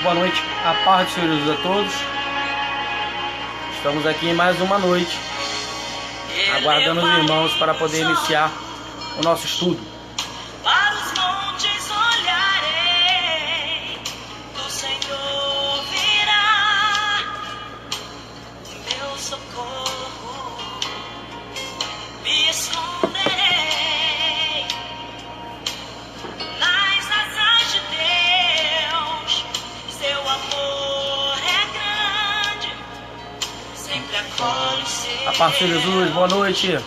Boa noite, a paz do Senhor Jesus a todos. Estamos aqui em mais uma noite, aguardando os irmãos para poder iniciar o nosso estudo. Para os montes olharei, do Senhor virá o meu socorro, me esconderei nas asas de Deus, seu amor é grande, sempre acolhe o seu. A paz do Senhor Jesus, boa noite.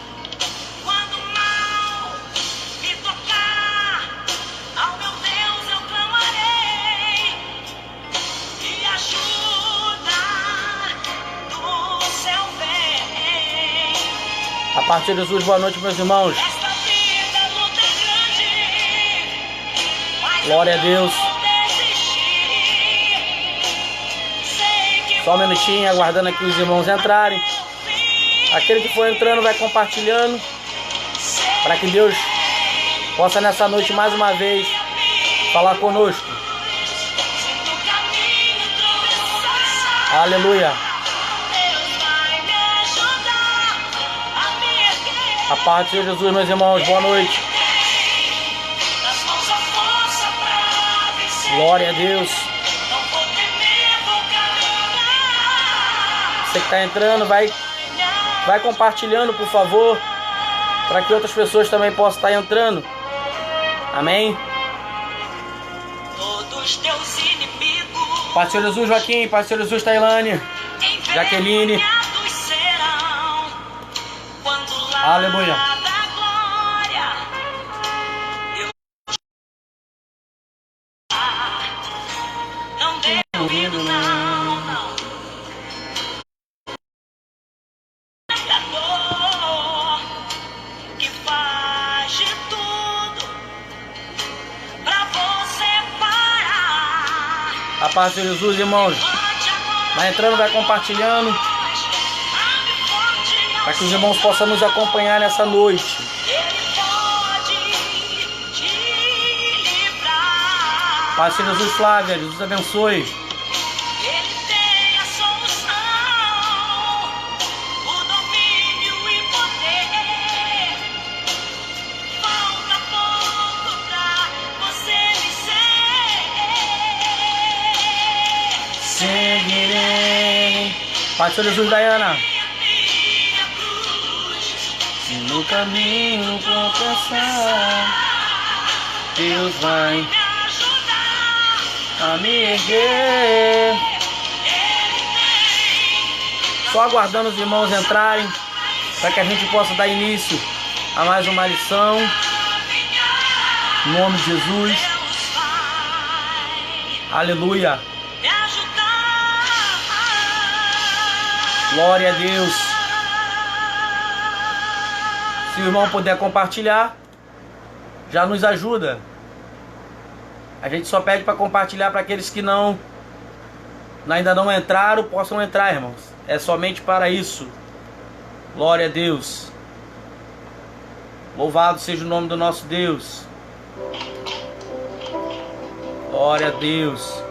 A paz do Senhor Jesus, boa noite, meus irmãos. Glória a Deus. Só um minutinho, aguardando aqui os irmãos entrarem. Aquele que for entrando vai compartilhando, para que Deus possa nessa noite mais uma vez falar conosco. Aleluia. A paz do Senhor Jesus, meus irmãos, boa noite. Glória a Deus. Você que está entrando, vai compartilhando, por favor, para que outras pessoas também possam estar entrando. Amém. Paz do Senhor Jesus, Joaquim. Paz do Senhor Jesus, Tailane, Jaqueline. Aleluia. Não tenho medo, não. Que faz de tudo pra você parar. A paz do Senhor Jesus, irmãos. Vai entrando, vai compartilhando, para que os irmãos possam nos acompanhar nessa noite. Pai do Senhor Jesus, Flávia, Jesus abençoe. Ele tem a solução, o domínio e poder. Falta pouco pra você me Seguirei. Pai do Senhor Jesus, Dayana. No caminho vou passar, Deus vai a me erguer. Só aguardando os irmãos entrarem, para que a gente possa dar início a mais uma lição. Em nome de Jesus. Aleluia. Glória a Deus. Se o irmão puder compartilhar, já nos ajuda. A gente só pede para compartilhar para aqueles que ainda não entraram, possam entrar, irmãos. É somente para isso. Glória a Deus. Louvado seja o nome do nosso Deus. Glória a Deus.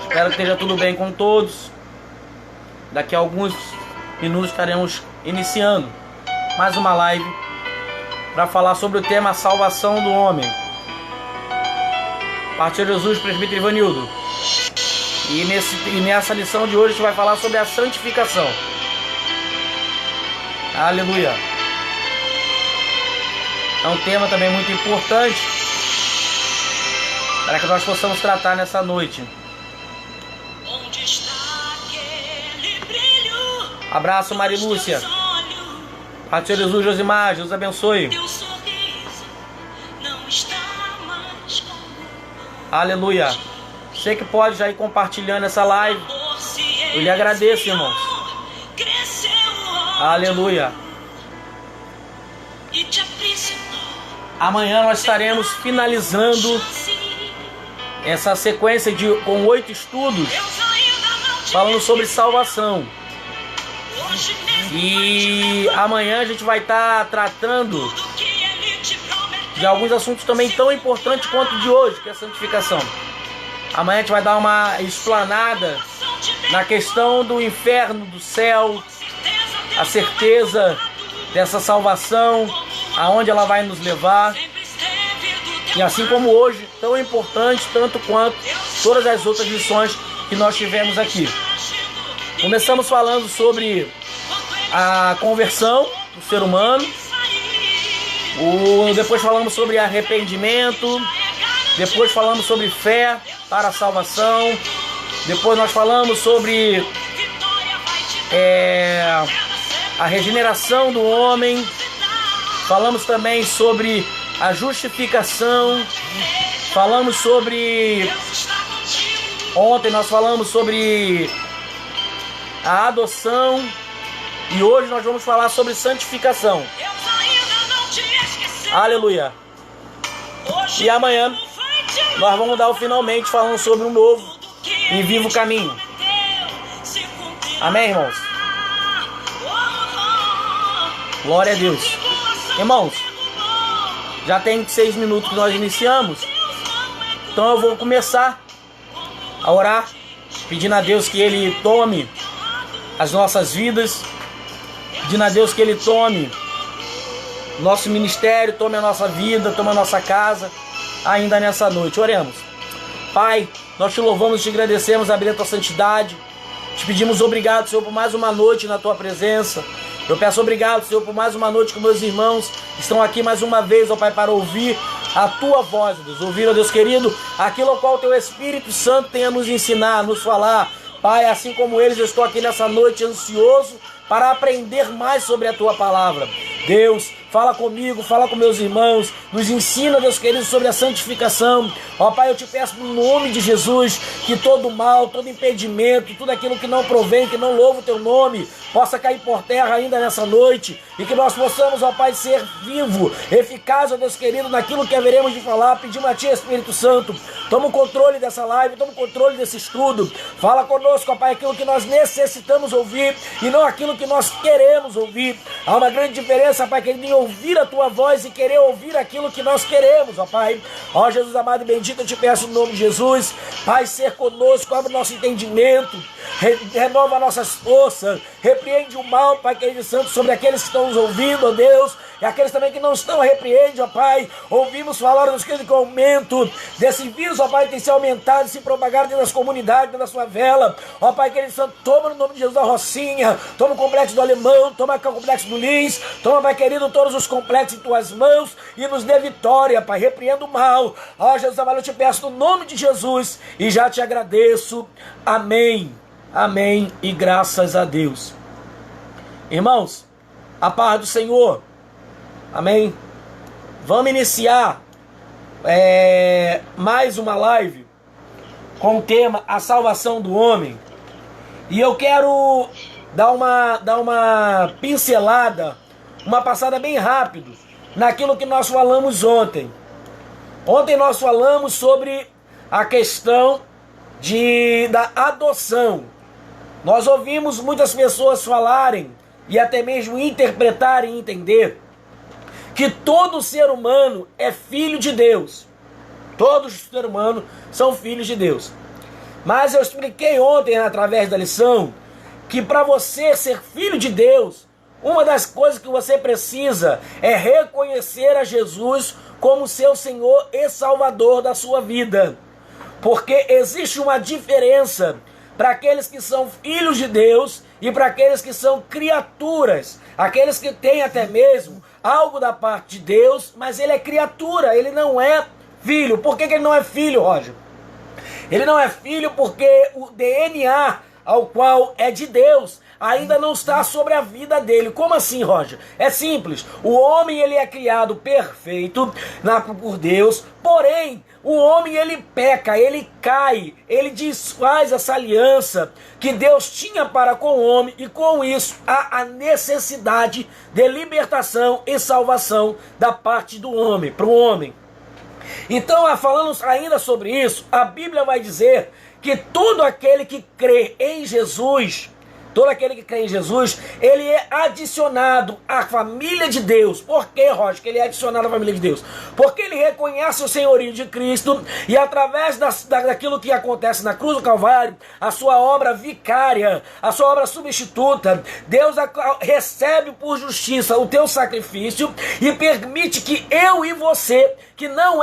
Espero que esteja tudo bem com todos. Daqui a alguns minutos estaremos iniciando mais uma live para falar sobre o tema salvação do homem. Paz do Senhor Jesus, presbítero Ivanildo. E nessa lição de hoje a gente vai falar sobre a santificação. Aleluia. É um tema também muito importante para que nós possamos tratar nessa noite. Onde está aquele brilho? Abraço, Marilúcia. Paz do Senhor Jesus, Josimar, Jesus abençoe. Teu sorriso não está mais comigo. Aleluia. Você que pode já ir compartilhando essa live, eu lhe agradeço, irmãos. Aleluia. Amanhã nós estaremos finalizando essa sequência com 8 estudos falando sobre salvação. E amanhã a gente vai estar tratando de alguns assuntos também tão importantes quanto o de hoje, que é a santificação. Amanhã a gente vai dar uma explanada na questão do inferno, do céu, a certeza dessa salvação, aonde ela vai nos levar. E assim como hoje, tão importante tanto quanto todas as outras lições que nós tivemos aqui. Começamos falando sobre a conversão do ser humano, depois falamos sobre arrependimento, depois falamos sobre fé para a salvação, depois nós falamos sobre a regeneração do homem, falamos também sobre a justificação, falamos sobre... Ontem nós falamos sobre a adoção e hoje nós vamos falar sobre santificação. Aleluia! E amanhã nós vamos dar o finalmente falando sobre um novo e vivo caminho. Amém, irmãos? Glória a Deus. Irmãos, já tem 6 minutos que nós iniciamos, então eu vou começar a orar, pedindo a Deus que Ele tome as nossas vidas, pedindo a Deus que Ele tome nosso ministério, tome a nossa vida, tome a nossa casa, ainda nessa noite. Oremos. Pai, nós te louvamos e te agradecemos a abrir a tua santidade, te pedimos obrigado, Senhor, por mais uma noite na tua presença. Eu peço obrigado, Senhor, por mais uma noite com meus irmãos que estão aqui mais uma vez, ó Pai, para ouvir a tua voz, Deus. Ouvir, ó Deus querido, aquilo ao qual o teu Espírito Santo tem a nos ensinar, a nos falar. Pai, assim como eles, eu estou aqui nessa noite ansioso para aprender mais sobre a tua palavra. Deus, fala comigo, fala com meus irmãos, nos ensina, Deus querido, sobre a santificação. Ó Pai, eu te peço no nome de Jesus que todo mal, todo impedimento, tudo aquilo que não provém, que não louva o teu nome, possa cair por terra ainda nessa noite e que nós possamos, ó Pai, ser vivo, eficaz, ó Deus querido, naquilo que haveremos de falar. Pedimos a Ti, Espírito Santo, toma o controle dessa live, toma o controle desse estudo, fala conosco, ó Pai, aquilo que nós necessitamos ouvir e não aquilo que nós queremos ouvir. Há uma grande diferença, Pai, querido, em ouvir a Tua voz e querer ouvir aquilo que nós queremos, ó Pai. Ó Jesus amado e bendito, eu te peço no nome de Jesus, Pai, ser conosco, abre o nosso entendimento, renova nossas forças, repreende o mal, Pai querido Santo, sobre aqueles que estão nos ouvindo, ó Deus, e aqueles também que não estão, repreende, ó Pai. Ouvimos falar, Deus querido, que o aumento desse vírus, ó Pai, tem se aumentado, se propagado dentro das comunidades, dentro da sua favela. Ó Pai querido Santo, toma no nome de Jesus a Rocinha, toma o complexo do Alemão, toma o complexo do Lins, toma, Pai querido, todos os complexos em Tuas mãos e nos dê vitória, Pai, repreenda o mal. Ó Jesus amado, eu te peço no nome de Jesus e já te agradeço. Amém. Amém e graças a Deus. Irmãos, a paz do Senhor. Amém. Vamos iniciar mais uma live com o tema A Salvação do Homem. E eu quero dar uma pincelada, uma passada bem rápido naquilo que nós falamos ontem. Ontem nós falamos sobre a questão da adoção. Nós ouvimos muitas pessoas falarem e até mesmo interpretarem e entender que todo ser humano é filho de Deus. Todos os seres humanos são filhos de Deus. Mas eu expliquei ontem, através da lição, que para você ser filho de Deus, uma das coisas que você precisa é reconhecer a Jesus como seu Senhor e Salvador da sua vida. Porque existe uma diferença para aqueles que são filhos de Deus e para aqueles que são criaturas. Aqueles que têm até mesmo algo da parte de Deus, mas ele é criatura, ele não é filho. Por que ele não é filho, Roger? Ele não é filho porque o DNA ao qual é de Deus ainda não está sobre a vida dele. Como assim, Roger? É simples. O homem, ele é criado perfeito por Deus, porém o homem, ele peca, ele cai, ele desfaz essa aliança que Deus tinha para com o homem, e com isso há a necessidade de libertação e salvação da parte do homem, para o homem. Então, falando ainda sobre isso, a Bíblia vai dizer que todo aquele que crê em Jesus todo aquele que crê em Jesus, ele é adicionado à família de Deus. Por que, Roger, que ele é adicionado à família de Deus? Porque ele reconhece o senhorio de Cristo e através daquilo que acontece na cruz do Calvário, a sua obra vicária, a sua obra substituta, Deus recebe por justiça o teu sacrifício e permite que eu e você, que não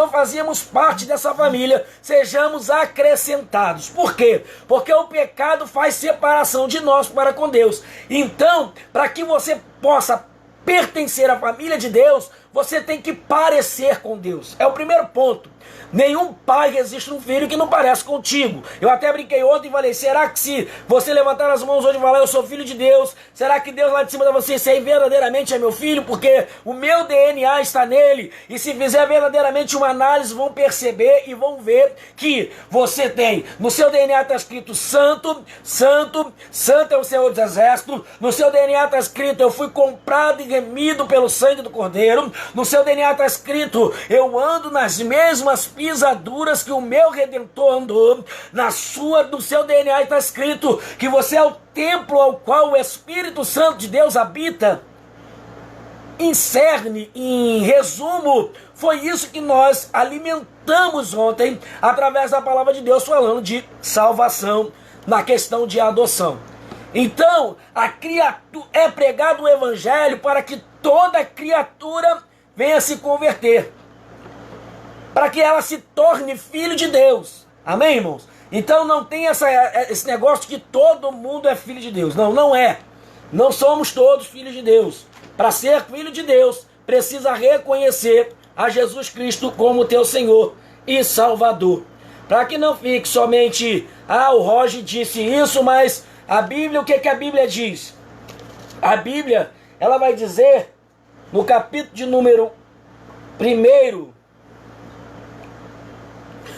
fazíamos parte dessa família, sejamos acrescentados. Por quê? Porque o pecado faz separação de nós para com Deus. Então, para que você possa pertencer à família de Deus, você tem que parecer com Deus. É o primeiro ponto. Nenhum pai resiste um filho que não parece contigo. Eu até brinquei ontem e falei, será que se você levantar as mãos hoje e falar, eu sou filho de Deus, será que Deus lá de cima de você, se verdadeiramente é meu filho? Porque o meu DNA está nele. E se fizer verdadeiramente uma análise, vão perceber e vão ver que você tem, no seu DNA está escrito santo, santo, santo é o Senhor dos Exércitos. No seu DNA está escrito, eu fui comprado e remido pelo sangue do Cordeiro. No seu DNA está escrito, eu ando nas mesmas pisaduras que o meu Redentor andou. No seu DNA está escrito que você é o templo ao qual o Espírito Santo de Deus habita. Em cerne, em resumo, foi isso que nós alimentamos ontem através da palavra de Deus, falando de salvação na questão de adoção. Então, é pregado o evangelho para que toda criatura venha se converter, para que ela se torne filho de Deus. Amém, irmãos? Então não tem esse negócio de que todo mundo é filho de Deus. Não, não é. Não somos todos filhos de Deus. Para ser filho de Deus, precisa reconhecer a Jesus Cristo como teu Senhor e Salvador. Para que não fique somente, o Roger disse isso, mas a Bíblia, o que a Bíblia diz? A Bíblia, ela vai dizer, no capítulo de número 1,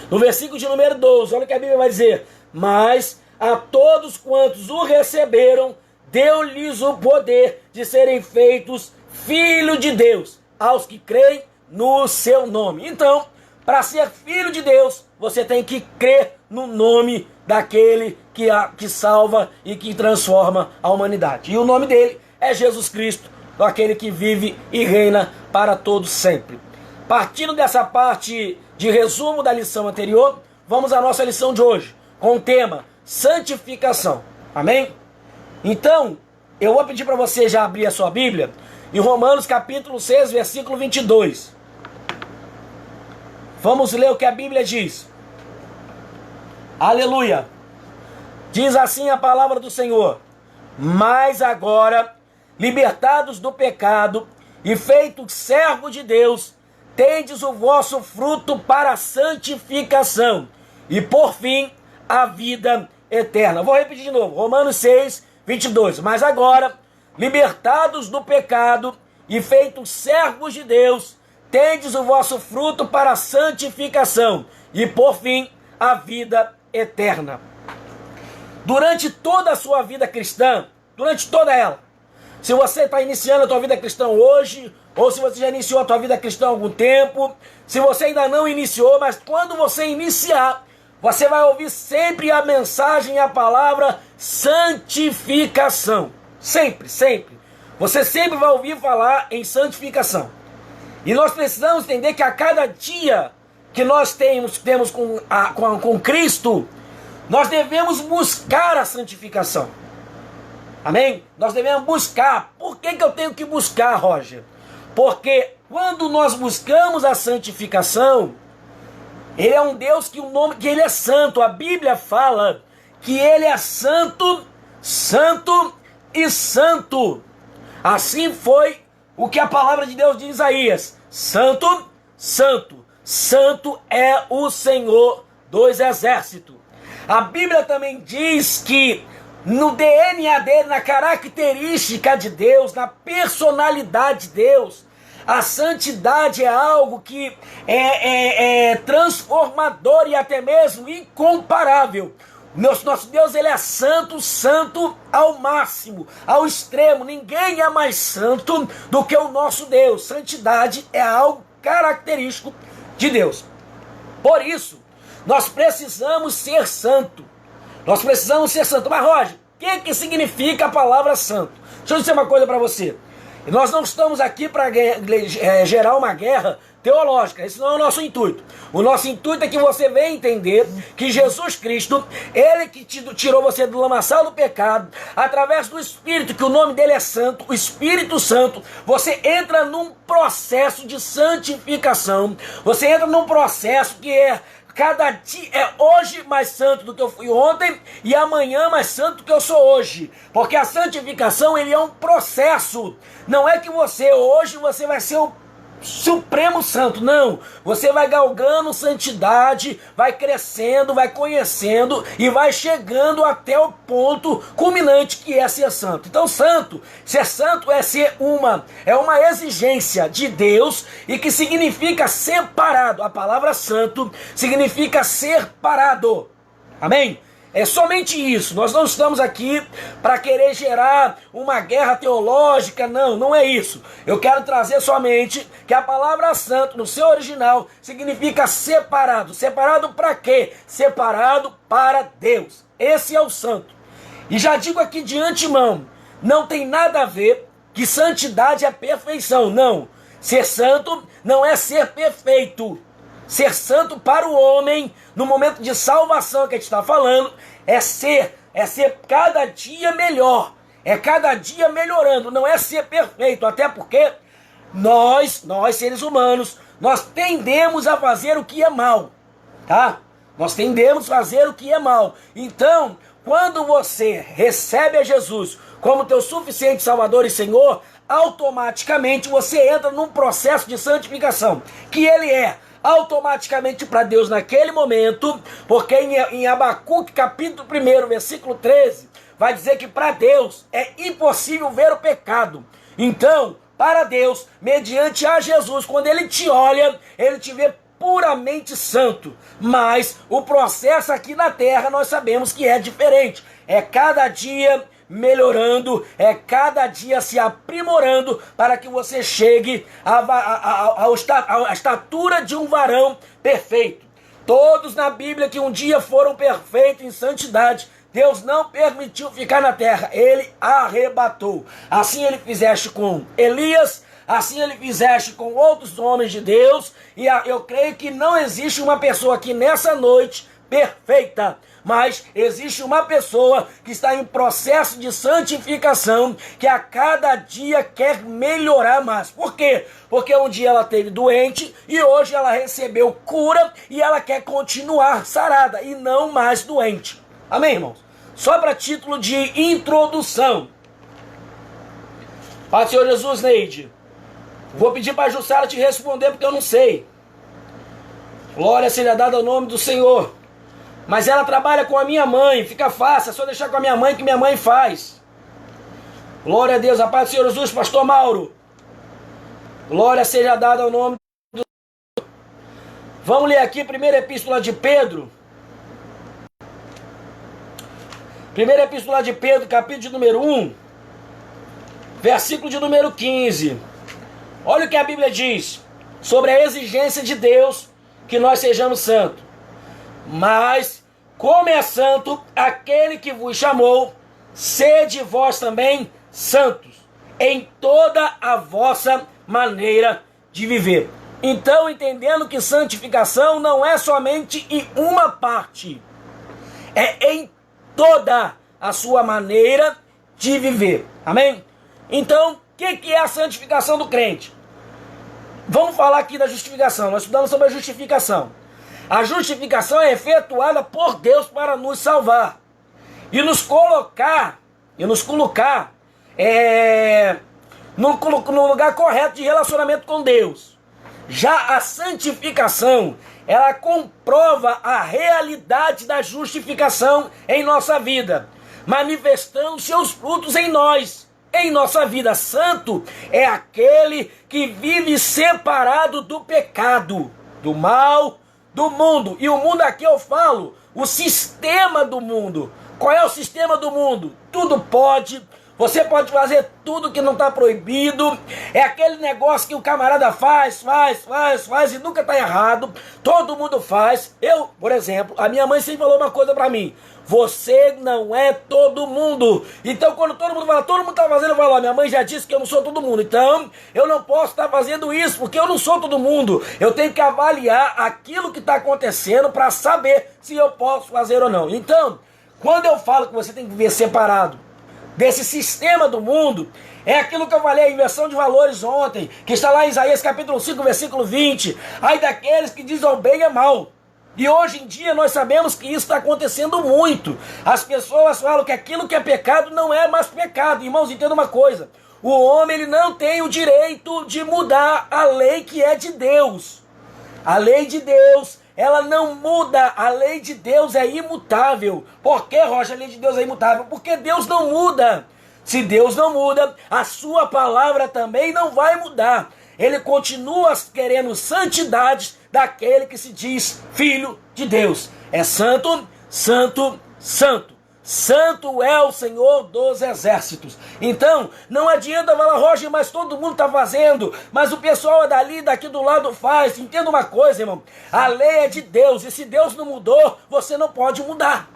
no versículo de número 12, olha o que a Bíblia vai dizer. Mas a todos quantos o receberam, deu-lhes o poder de serem feitos filhos de Deus, aos que creem no seu nome. Então, para ser filho de Deus, você tem que crer no nome daquele que salva e que transforma a humanidade. E o nome dele é Jesus Cristo, aquele que vive e reina para todos sempre. Partindo dessa parte de resumo da lição anterior, vamos à nossa lição de hoje, com o tema santificação. Amém? Então, eu vou pedir para você já abrir a sua Bíblia em Romanos capítulo 6, versículo 22. Vamos ler o que a Bíblia diz. Aleluia! Diz assim a palavra do Senhor: mas agora, libertados do pecado e feitos servos de Deus, tendes o vosso fruto para a santificação e, por fim, a vida eterna. Vou repetir de novo, Romanos 6, 22. Mas agora, libertados do pecado e feitos servos de Deus, tendes o vosso fruto para a santificação e, por fim, a vida eterna. Durante toda a sua vida cristã, durante toda ela, se você está iniciando a tua vida cristã hoje, ou se você já iniciou a tua vida cristã há algum tempo, se você ainda não iniciou, mas quando você iniciar, você vai ouvir sempre a mensagem e a palavra santificação. Sempre, sempre. Você sempre vai ouvir falar em santificação. E nós precisamos entender que a cada dia que nós temos com Cristo, nós devemos buscar a santificação. Amém? Nós devemos buscar. Por que eu tenho que buscar, Roger? Porque quando nós buscamos a santificação, Ele é um Deus que Ele é santo. A Bíblia fala que Ele é santo, santo e santo. Assim foi o que a palavra de Deus diz em Isaías: santo, santo, santo é o Senhor dos exércitos. A Bíblia também diz que no DNA dele, na característica de Deus, na personalidade de Deus, a santidade é algo que é transformador e até mesmo incomparável. Nosso Deus, ele é santo, santo ao máximo, ao extremo. Ninguém é mais santo do que o nosso Deus. Santidade é algo característico de Deus. Por isso, nós precisamos ser santo. Nós precisamos ser santo. Mas, Roger, que significa a palavra santo. Deixa eu dizer uma coisa para você. Nós não estamos aqui para gerar uma guerra teológica, esse não é o nosso intuito. O nosso intuito é que você venha entender que Jesus Cristo, Ele que tirou você do lamaçal do pecado, através do Espírito, que o nome dele é Santo, o Espírito Santo, você entra num processo de santificação, você entra num processo que cada dia é hoje mais santo do que eu fui ontem e amanhã mais santo do que eu sou hoje. Porque a santificação, ele é um processo. Não é que hoje você vai ser o Supremo Santo, não. Você vai galgando santidade, vai crescendo, vai conhecendo e vai chegando até o ponto culminante que é ser santo. Então, ser santo é uma exigência de Deus e que significa separado. A palavra santo significa separado. Amém? É somente isso. Nós não estamos aqui para querer gerar uma guerra teológica, não é isso. Eu quero trazer somente que a palavra santo, no seu original, significa separado. Separado para quê? Separado para Deus. Esse é o santo. E já digo aqui de antemão, não tem nada a ver que santidade é perfeição, não. Ser santo não é ser perfeito. Ser santo para o homem, no momento de salvação que a gente está falando, é ser cada dia melhor, é cada dia melhorando, não é ser perfeito, até porque nós seres humanos, nós tendemos a fazer o que é mal, tá? Nós tendemos a fazer o que é mal. Então, quando você recebe a Jesus como teu suficiente Salvador e Senhor, automaticamente você entra num processo de santificação, que ele é automaticamente para Deus naquele momento, porque em Abacuque capítulo 1, versículo 13, vai dizer que para Deus é impossível ver o pecado. Então, para Deus, mediante a Jesus, quando Ele te olha, Ele te vê puramente santo. Mas o processo aqui na terra nós sabemos que é diferente. É cada dia melhorando, é cada dia se aprimorando para que você chegue à estatura de um varão perfeito. Todos na Bíblia que um dia foram perfeitos em santidade, Deus não permitiu ficar na terra, Ele arrebatou. Assim Ele fizeste com Elias, assim Ele fizeste com outros homens de Deus, e eu creio que não existe uma pessoa aqui nessa noite perfeita, mas existe uma pessoa que está em processo de santificação, que a cada dia quer melhorar mais. Por quê? Porque um dia ela esteve doente e hoje ela recebeu cura e ela quer continuar sarada e não mais doente. Amém, irmãos? Só para título de introdução. Pai do Senhor Jesus, Neide, vou pedir para a Jussara te responder porque eu não sei. Glória seja dada ao nome do Senhor. Mas ela trabalha com a minha mãe, fica fácil, é só deixar com a minha mãe que minha mãe faz. Glória a Deus, a paz do Senhor Jesus, pastor Mauro. Glória seja dada ao nome do Senhor. Vamos ler aqui a primeira epístola de Pedro. Primeira epístola de Pedro, capítulo de número 1, versículo de número 15. Olha o que a Bíblia diz sobre a exigência de Deus que nós sejamos santos. Mas, como é santo aquele que vos chamou, sede vós também santos, em toda a vossa maneira de viver. Então, entendendo que santificação não é somente em uma parte, é em toda a sua maneira de viver. Amém? Então, o que é a santificação do crente? Vamos falar aqui da justificação. Nós estudamos sobre a justificação. A justificação é efetuada por Deus para nos salvar e nos colocar no lugar correto de relacionamento com Deus. Já a santificação, ela comprova a realidade da justificação em nossa vida, manifestando seus frutos em nós, em nossa vida. Santo é aquele que vive separado do pecado, do mal, do mundo. E o mundo aqui eu falo, o sistema do mundo. Qual é o sistema do mundo? Tudo pode, Você pode fazer tudo que não está proibido. É aquele negócio que o camarada faz e nunca está errado. Todo mundo faz. Eu, por exemplo, a minha mãe sempre falou uma coisa para mim: você não é todo mundo. Então quando todo mundo fala, todo mundo está fazendo, eu falo, ó, minha mãe já disse que eu não sou todo mundo. Então eu não posso estar fazendo isso, porque eu não sou todo mundo. Eu tenho que avaliar aquilo que está acontecendo para saber se eu posso fazer ou não. Então, quando eu falo que você tem que viver separado desse sistema do mundo, é aquilo que eu falei, a inversão de valores ontem, que está lá em Isaías capítulo 5, versículo 20. Ai daqueles que desobeiam mal. E hoje em dia nós sabemos que isso está acontecendo muito. As pessoas falam que aquilo que é pecado não é mais pecado. Irmãos, entenda uma coisa: o homem ele não tem o direito de mudar a lei que é de Deus. A lei de Deus, ela não muda. A lei de Deus é imutável. Por que, Rocha, a lei de Deus é imutável? Porque Deus não muda. Se Deus não muda, a sua palavra também não vai mudar. Ele continua querendo santidade daquele que se diz filho de Deus. É santo, santo, santo. Santo é o Senhor dos exércitos. Então, não adianta falar, Roger, mas todo mundo está fazendo, mas o pessoal dali, daqui do lado faz. Entenda uma coisa, irmão: a lei é de Deus, e se Deus não mudou, você não pode mudar.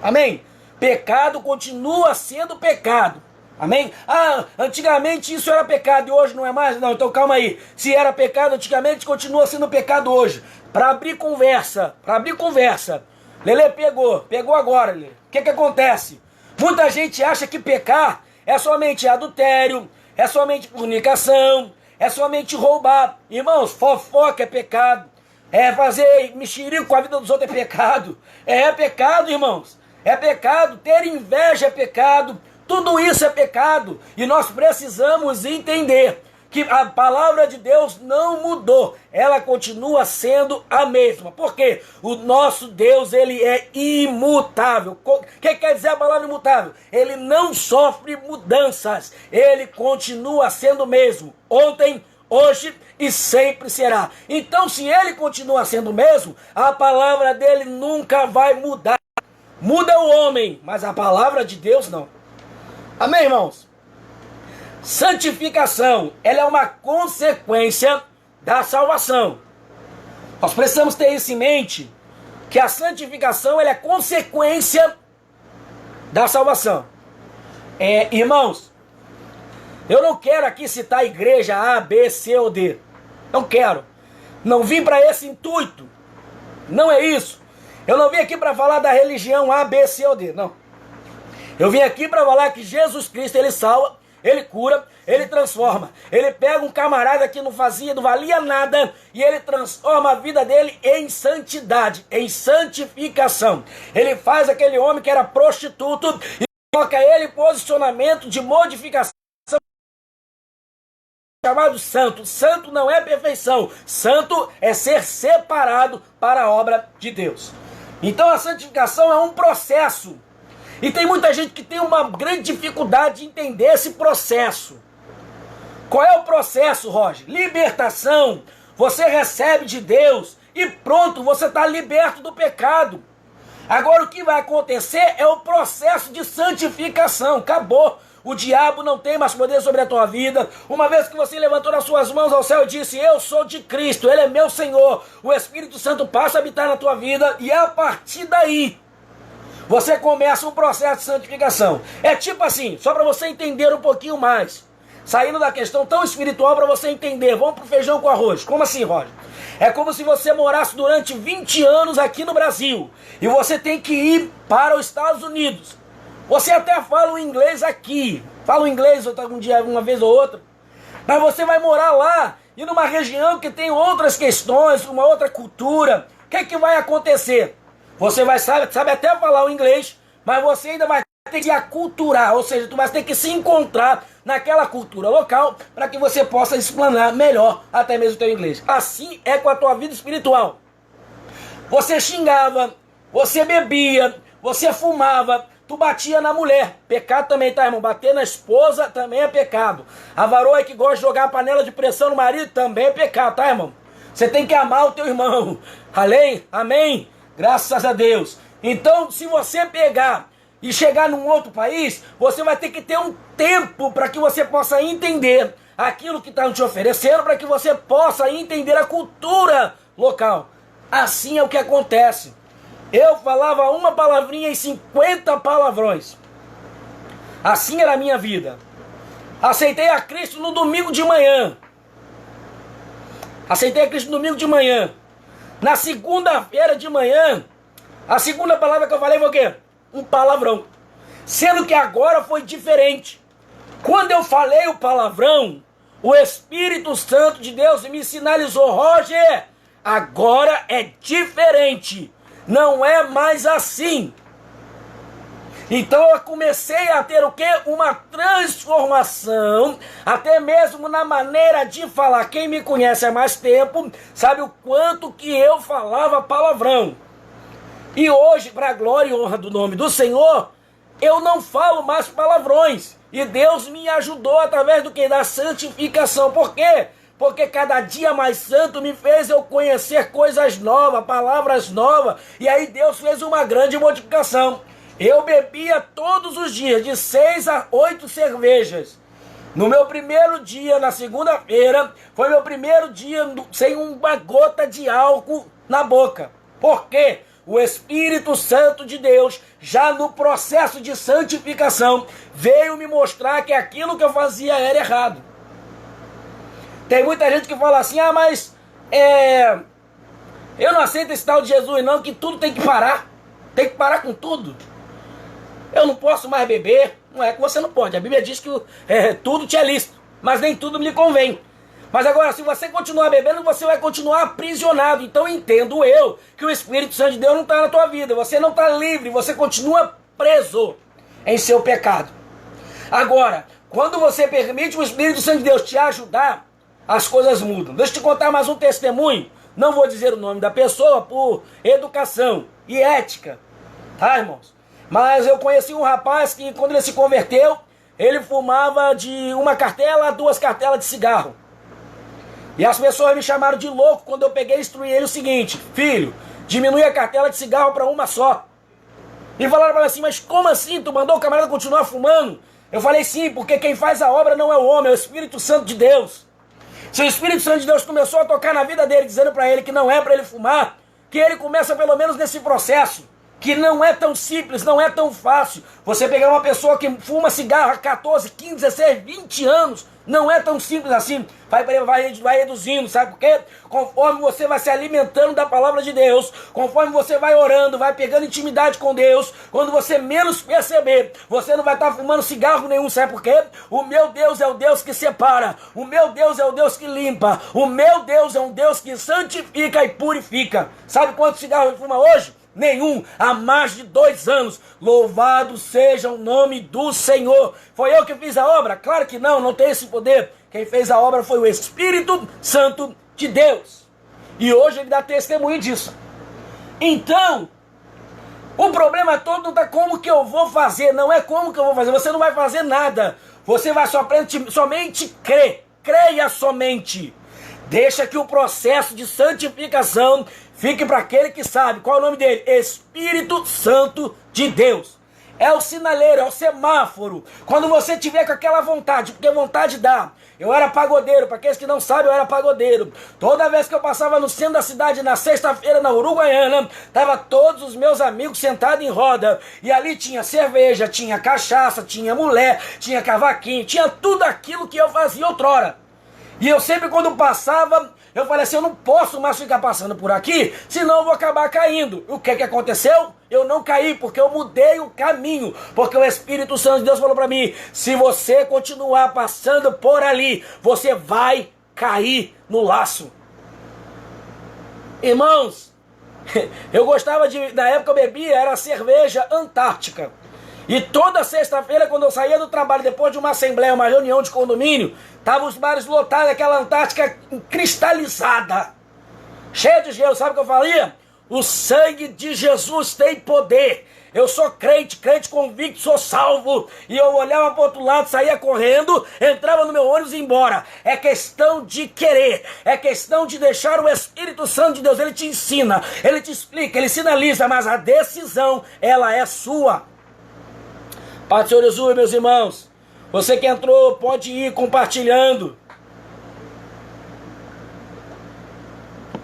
Amém? Pecado continua sendo pecado. Amém? Ah, antigamente isso era pecado e hoje não é mais? Não, então calma aí. Se era pecado antigamente, continua sendo pecado hoje. Para abrir conversa, Lelê pegou agora, Lelê. O que acontece? Muita gente acha que pecar é somente adultério, é somente fornicação, é somente roubar. Irmãos, fofoca é pecado, é fazer mexerico com a vida dos outros é pecado. É pecado, irmãos. É pecado, ter inveja é pecado. Tudo isso é pecado. E nós precisamos entender que a palavra de Deus não mudou. Ela continua sendo a mesma. Por quê? O nosso Deus, ele é imutável. O que quer dizer a palavra imutável? Ele não sofre mudanças. Ele continua sendo o mesmo. Ontem, hoje e sempre será. Então, se ele continua sendo o mesmo, a palavra dele nunca vai mudar. Muda o homem, mas a palavra de Deus não. Amém, irmãos? Santificação, ela é uma consequência da salvação. Nós precisamos ter isso em mente, que a santificação ela é consequência da salvação. Irmãos, eu não quero aqui citar a igreja A, B, C ou D. Não quero. Não vim para esse intuito. Não é isso. Eu não vim aqui para falar da religião A, B, C ou D. Não. Eu vim aqui para falar que Jesus Cristo, ele salva, ele cura, ele transforma. Ele pega um camarada que não valia nada, e ele transforma a vida dele em santidade, em santificação. Ele faz aquele homem que era prostituto e coloca ele em posicionamento de modificação, chamado santo. Santo não é perfeição. Santo é ser separado para a obra de Deus. Então a santificação é um processo. E tem muita gente que tem uma grande dificuldade de entender esse processo. Qual é o processo, Roger? Libertação. Você recebe de Deus e pronto, você está liberto do pecado. Agora o que vai acontecer é o processo de santificação. Acabou. O diabo não tem mais poder sobre a tua vida. Uma vez que você levantou as suas mãos ao céu e disse: eu sou de Cristo, Ele é meu Senhor, o Espírito Santo passa a habitar na tua vida, e a partir daí você começa um processo de santificação. É tipo assim, só para você entender um pouquinho mais, saindo da questão tão espiritual para você entender. Vamos pro feijão com arroz. Como assim, Roger? É como se você morasse durante 20 anos aqui no Brasil e você tem que ir para os Estados Unidos. Você até fala o inglês aqui, fala o inglês um dia, uma vez ou outra, mas você vai morar lá e numa região que tem outras questões, uma outra cultura. O que é que vai acontecer? Você vai sabe até falar o inglês, mas você ainda vai ter que aculturar, ou seja, tu vai ter que se encontrar naquela cultura local para que você possa explanar melhor até mesmo o teu inglês. Assim é com a tua vida espiritual. Você xingava, você bebia, você fumava, tu batia na mulher. Pecado também, tá, irmão? Bater na esposa também é pecado. A varoa que gosta de jogar a panela de pressão no marido também é pecado, tá, irmão? Você tem que amar o teu irmão. Amém? Amém? Graças a Deus. Então, se você pegar e chegar num outro país, você vai ter que ter um tempo para que você possa entender aquilo que estão te oferecendo, para que você possa entender a cultura local. Assim é o que acontece. Eu falava uma palavrinha e 50 palavrões. Assim era a minha vida. Aceitei a Cristo no domingo de manhã. Aceitei a Cristo no domingo de manhã. Na segunda-feira de manhã, a segunda palavra que eu falei foi o quê? Um palavrão. Sendo que agora foi diferente. Quando eu falei o palavrão, o Espírito Santo de Deus me sinalizou: Roger, agora é diferente. Não é mais assim. Então eu comecei a ter o quê? Uma transformação, até mesmo na maneira de falar. Quem me conhece há mais tempo sabe o quanto que eu falava palavrão. E hoje, para a glória e honra do nome do Senhor, eu não falo mais palavrões. E Deus me ajudou através do que? Da santificação. Por quê? Porque cada dia mais santo me fez eu conhecer coisas novas, palavras novas. E aí Deus fez uma grande modificação. Eu bebia todos os dias de 6 a 8 cervejas. No meu primeiro dia, na segunda-feira, foi meu primeiro dia sem uma gota de álcool na boca. Por quê? O Espírito Santo de Deus, já no processo de santificação, veio me mostrar que aquilo que eu fazia era errado. Tem muita gente que fala assim: ah, mas eu não aceito esse tal de Jesus não, que tudo tem que parar. Tem que parar com tudo. Eu não posso mais beber. Não é que você não pode. A Bíblia diz que tudo te é lícito, mas nem tudo me convém. Mas agora, se você continuar bebendo, você vai continuar aprisionado. Então entendo eu que o Espírito Santo de Deus não está na tua vida. Você não está livre, você continua preso em seu pecado. Agora, quando você permite o Espírito Santo de Deus te ajudar, as coisas mudam. Deixa eu te contar mais um testemunho. Não vou dizer o nome da pessoa por educação e ética. Tá, irmãos? Mas eu conheci um rapaz que, quando ele se converteu, ele fumava de uma cartela a 2 cartelas de cigarro. E as pessoas me chamaram de louco quando eu peguei e instruí ele o seguinte: filho, diminui a cartela de cigarro para uma só. E falaram para mim assim: mas como assim? Tu mandou o camarada continuar fumando? Eu falei: sim, porque quem faz a obra não é o homem, é o Espírito Santo de Deus. Se o Espírito Santo de Deus começou a tocar na vida dele, dizendo para ele que não é para ele fumar, que ele começa pelo menos nesse processo, que não é tão simples, não é tão fácil. Você pegar uma pessoa que fuma cigarro há 14, 15, 16, 20 anos, não é tão simples assim. Vai reduzindo, sabe por quê? Conforme você vai se alimentando da palavra de Deus, conforme você vai orando, vai pegando intimidade com Deus, quando você menos perceber, você não vai estar fumando cigarro nenhum, sabe por quê? O meu Deus é o Deus que separa, o meu Deus é o Deus que limpa, o meu Deus é um Deus que santifica e purifica. Sabe quanto cigarro ele fuma hoje? Nenhum, há mais de 2 anos. Louvado seja o nome do Senhor. Foi eu que fiz a obra? Claro que não, não tem esse poder. Quem fez a obra foi o Espírito Santo de Deus. E hoje ele dá testemunho disso. Então, o problema todo não está como que eu vou fazer, não é como que eu vou fazer. Você não vai fazer nada. Você vai somente crer. Creia somente. Deixa que o processo de santificação fique para aquele que sabe. Qual é o nome dele? Espírito Santo de Deus. É o sinaleiro, é o semáforo. Quando você tiver com aquela vontade, porque vontade dá. Eu era pagodeiro, para aqueles que não sabem, eu era pagodeiro. Toda vez que eu passava no centro da cidade, na sexta-feira, na Uruguaiana, tava todos os meus amigos sentados em roda. E ali tinha cerveja, tinha cachaça, tinha mulher, tinha cavaquinho, tinha tudo aquilo que eu fazia outrora. E eu sempre, quando passava, eu falei assim: eu não posso mais ficar passando por aqui, senão eu vou acabar caindo. O que aconteceu? Eu não caí, porque eu mudei o caminho. Porque o Espírito Santo de Deus falou para mim: se você continuar passando por ali, você vai cair no laço. Irmãos, eu gostava na época eu bebia, era cerveja Antártica. E toda sexta-feira, quando eu saía do trabalho, depois de uma assembleia, uma reunião de condomínio, estavam os bares lotados, aquela Antártica cristalizada, cheia de gelo. Sabe o que eu falia? O sangue de Jesus tem poder. Eu sou crente convicto, sou salvo. E eu olhava para o outro lado, saía correndo, entrava no meu ônibus e ia embora. É questão de querer, é questão de deixar o Espírito Santo de Deus. Ele te ensina, ele te explica, ele sinaliza, mas a decisão, ela é sua. Paz do Senhor Jesus, meus irmãos. Você que entrou, pode ir compartilhando.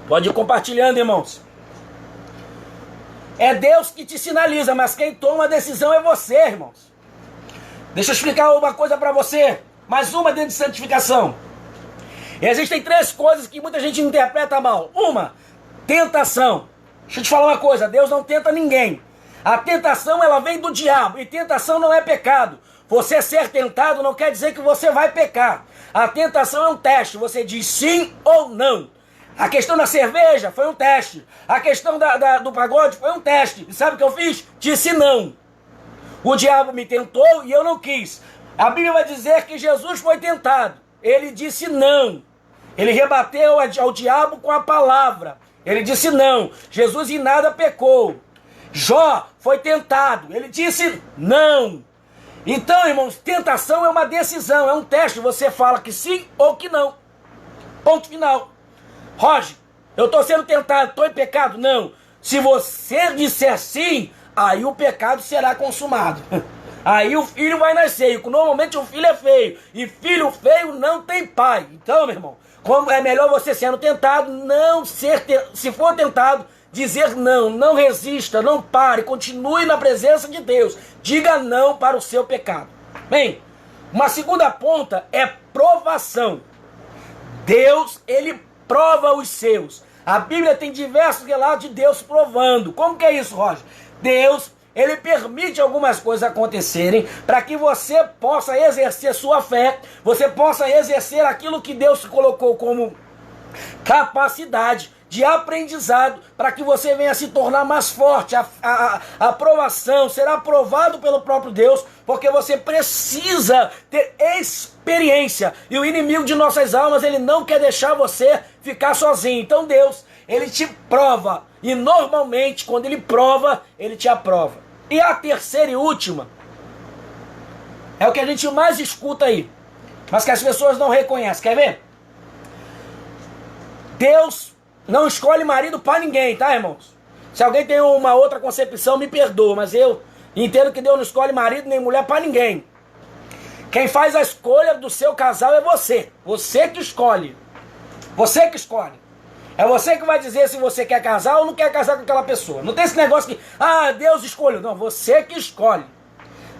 Pode ir compartilhando, irmãos. É Deus que te sinaliza, mas quem toma a decisão é você, irmãos. Deixa eu explicar uma coisa para você. Mais uma dentro de santificação. E existem 3 coisas que muita gente interpreta mal. Uma, tentação. Deixa eu te falar uma coisa, Deus não tenta ninguém. A tentação, ela vem do diabo, e tentação não é pecado. Você ser tentado não quer dizer que você vai pecar. A tentação é um teste, você diz sim ou não. A questão da cerveja foi um teste. A questão do pagode foi um teste. E sabe o que eu fiz? Disse não. O diabo me tentou e eu não quis. A Bíblia vai dizer que Jesus foi tentado. Ele disse não. Ele rebateu ao diabo com a palavra. Ele disse não. Jesus em nada pecou. Jó foi tentado. Ele disse não. Então, irmãos, tentação é uma decisão, é um teste. Você fala que sim ou que não. Ponto final. Roger, eu estou sendo tentado, estou em pecado? Não. Se você disser sim, aí o pecado será consumado. Aí o filho vai nascer. E normalmente o filho é feio. E filho feio não tem pai. Então, meu irmão, como é melhor você sendo tentado, não ser, se for tentado, dizer não. Não resista, não pare, continue na presença de Deus. Diga não para o seu pecado. Bem, uma segunda ponta é provação. Deus, ele prova os seus. A Bíblia tem diversos relatos de Deus provando. Como que é isso, Roger? Deus, ele permite algumas coisas acontecerem para que você possa exercer sua fé, você possa exercer aquilo que Deus colocou como capacidade de aprendizado, para que você venha se tornar mais forte. A aprovação será aprovado pelo próprio Deus, porque você precisa ter experiência. E o inimigo de nossas almas, ele não quer deixar você ficar sozinho. Então Deus, ele te prova. E normalmente, quando ele prova, ele te aprova. E a terceira e última, é o que a gente mais escuta aí, mas que as pessoas não reconhecem. Quer ver? Deus não escolhe marido para ninguém, tá, irmãos? Se alguém tem uma outra concepção, me perdoa, mas eu entendo que Deus não escolhe marido nem mulher para ninguém. Quem faz a escolha do seu casal é você. Você que escolhe. Você que escolhe. É você que vai dizer se você quer casar ou não quer casar com aquela pessoa. Não tem esse negócio que, Deus escolheu. Não, você que escolhe.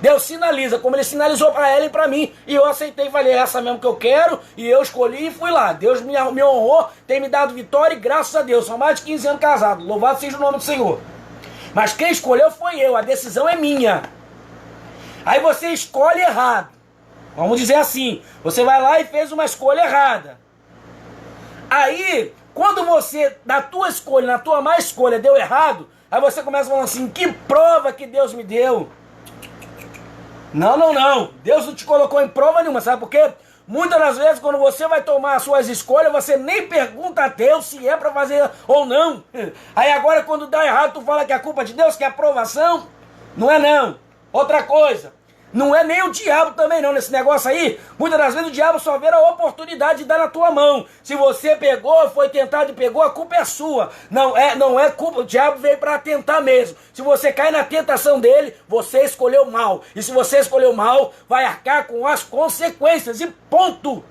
Deus sinaliza, como ele sinalizou para ela e para mim. E eu aceitei e falei, é essa mesmo que eu quero. E eu escolhi e fui lá. Deus me honrou, tem me dado vitória e graças a Deus. São mais de 15 anos casados. Louvado seja o nome do Senhor. Mas quem escolheu foi eu. A decisão é minha. Aí você escolhe errado. Vamos dizer assim. Você vai lá e fez uma escolha errada. Aí, quando você, na tua escolha, na tua má escolha, deu errado. Aí você começa falando assim, que prova que Deus me deu? Não. Deus não te colocou em prova nenhuma, sabe por quê? Muitas das vezes, quando você vai tomar as suas escolhas, você nem pergunta a Deus se é para fazer ou não. Aí agora, quando dá errado, tu fala que é a culpa de Deus, que é aprovação. Não é não. Outra coisa, não é nem o diabo também não, nesse negócio aí. Muitas das vezes o diabo só vê a oportunidade de dar na tua mão. Se você pegou, foi tentado e pegou, a culpa é sua. Não é culpa, o diabo veio para tentar mesmo. Se você cai na tentação dele, você escolheu mal. E se você escolheu mal, vai arcar com as consequências e ponto.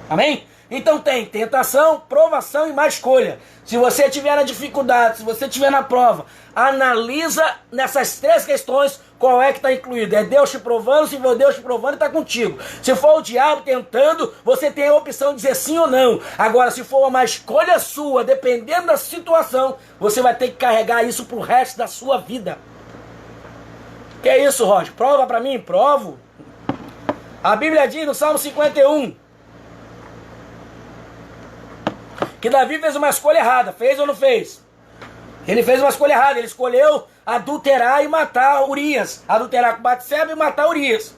Amém? Então tem tentação, provação e má escolha. Se você tiver na dificuldade, se você tiver na prova, analisa nessas 3 questões qual é que está incluído. É Deus te provando, se for Deus te provando, está contigo. Se for o diabo tentando, você tem a opção de dizer sim ou não. Agora, se for uma escolha sua, dependendo da situação, você vai ter que carregar isso pro resto da sua vida. Que é isso, Roger? Prova para mim? Provo. A Bíblia diz no Salmo 51... que Davi fez uma escolha errada. Fez ou não fez? Ele fez uma escolha errada. Ele escolheu adulterar e matar Urias. Adulterar com Batseba e matar Urias.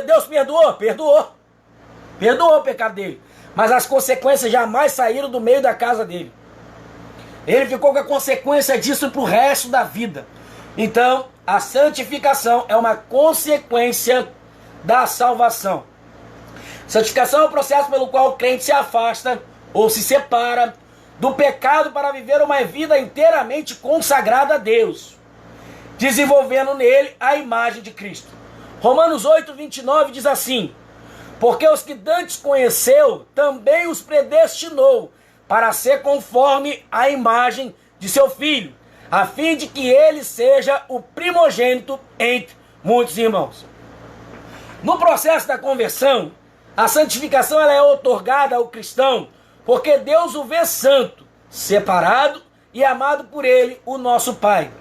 Deus perdoou? Perdoou. Perdoou o pecado dele. Mas as consequências jamais saíram do meio da casa dele. Ele ficou com a consequência disso pro resto da vida. Então, a santificação é uma consequência da salvação. Santificação é o processo pelo qual o crente se afasta ou se separa do pecado para viver uma vida inteiramente consagrada a Deus. desenvolvendo nele a imagem de Cristo. Romanos 8, 29 diz assim: porque os que dantes conheceu, também os predestinou para ser conforme a imagem de seu Filho, a fim de que ele seja o primogênito entre muitos irmãos. No processo da conversão, a santificação ela é outorgada ao cristão, porque Deus o vê santo, separado e amado por ele, o nosso Pai.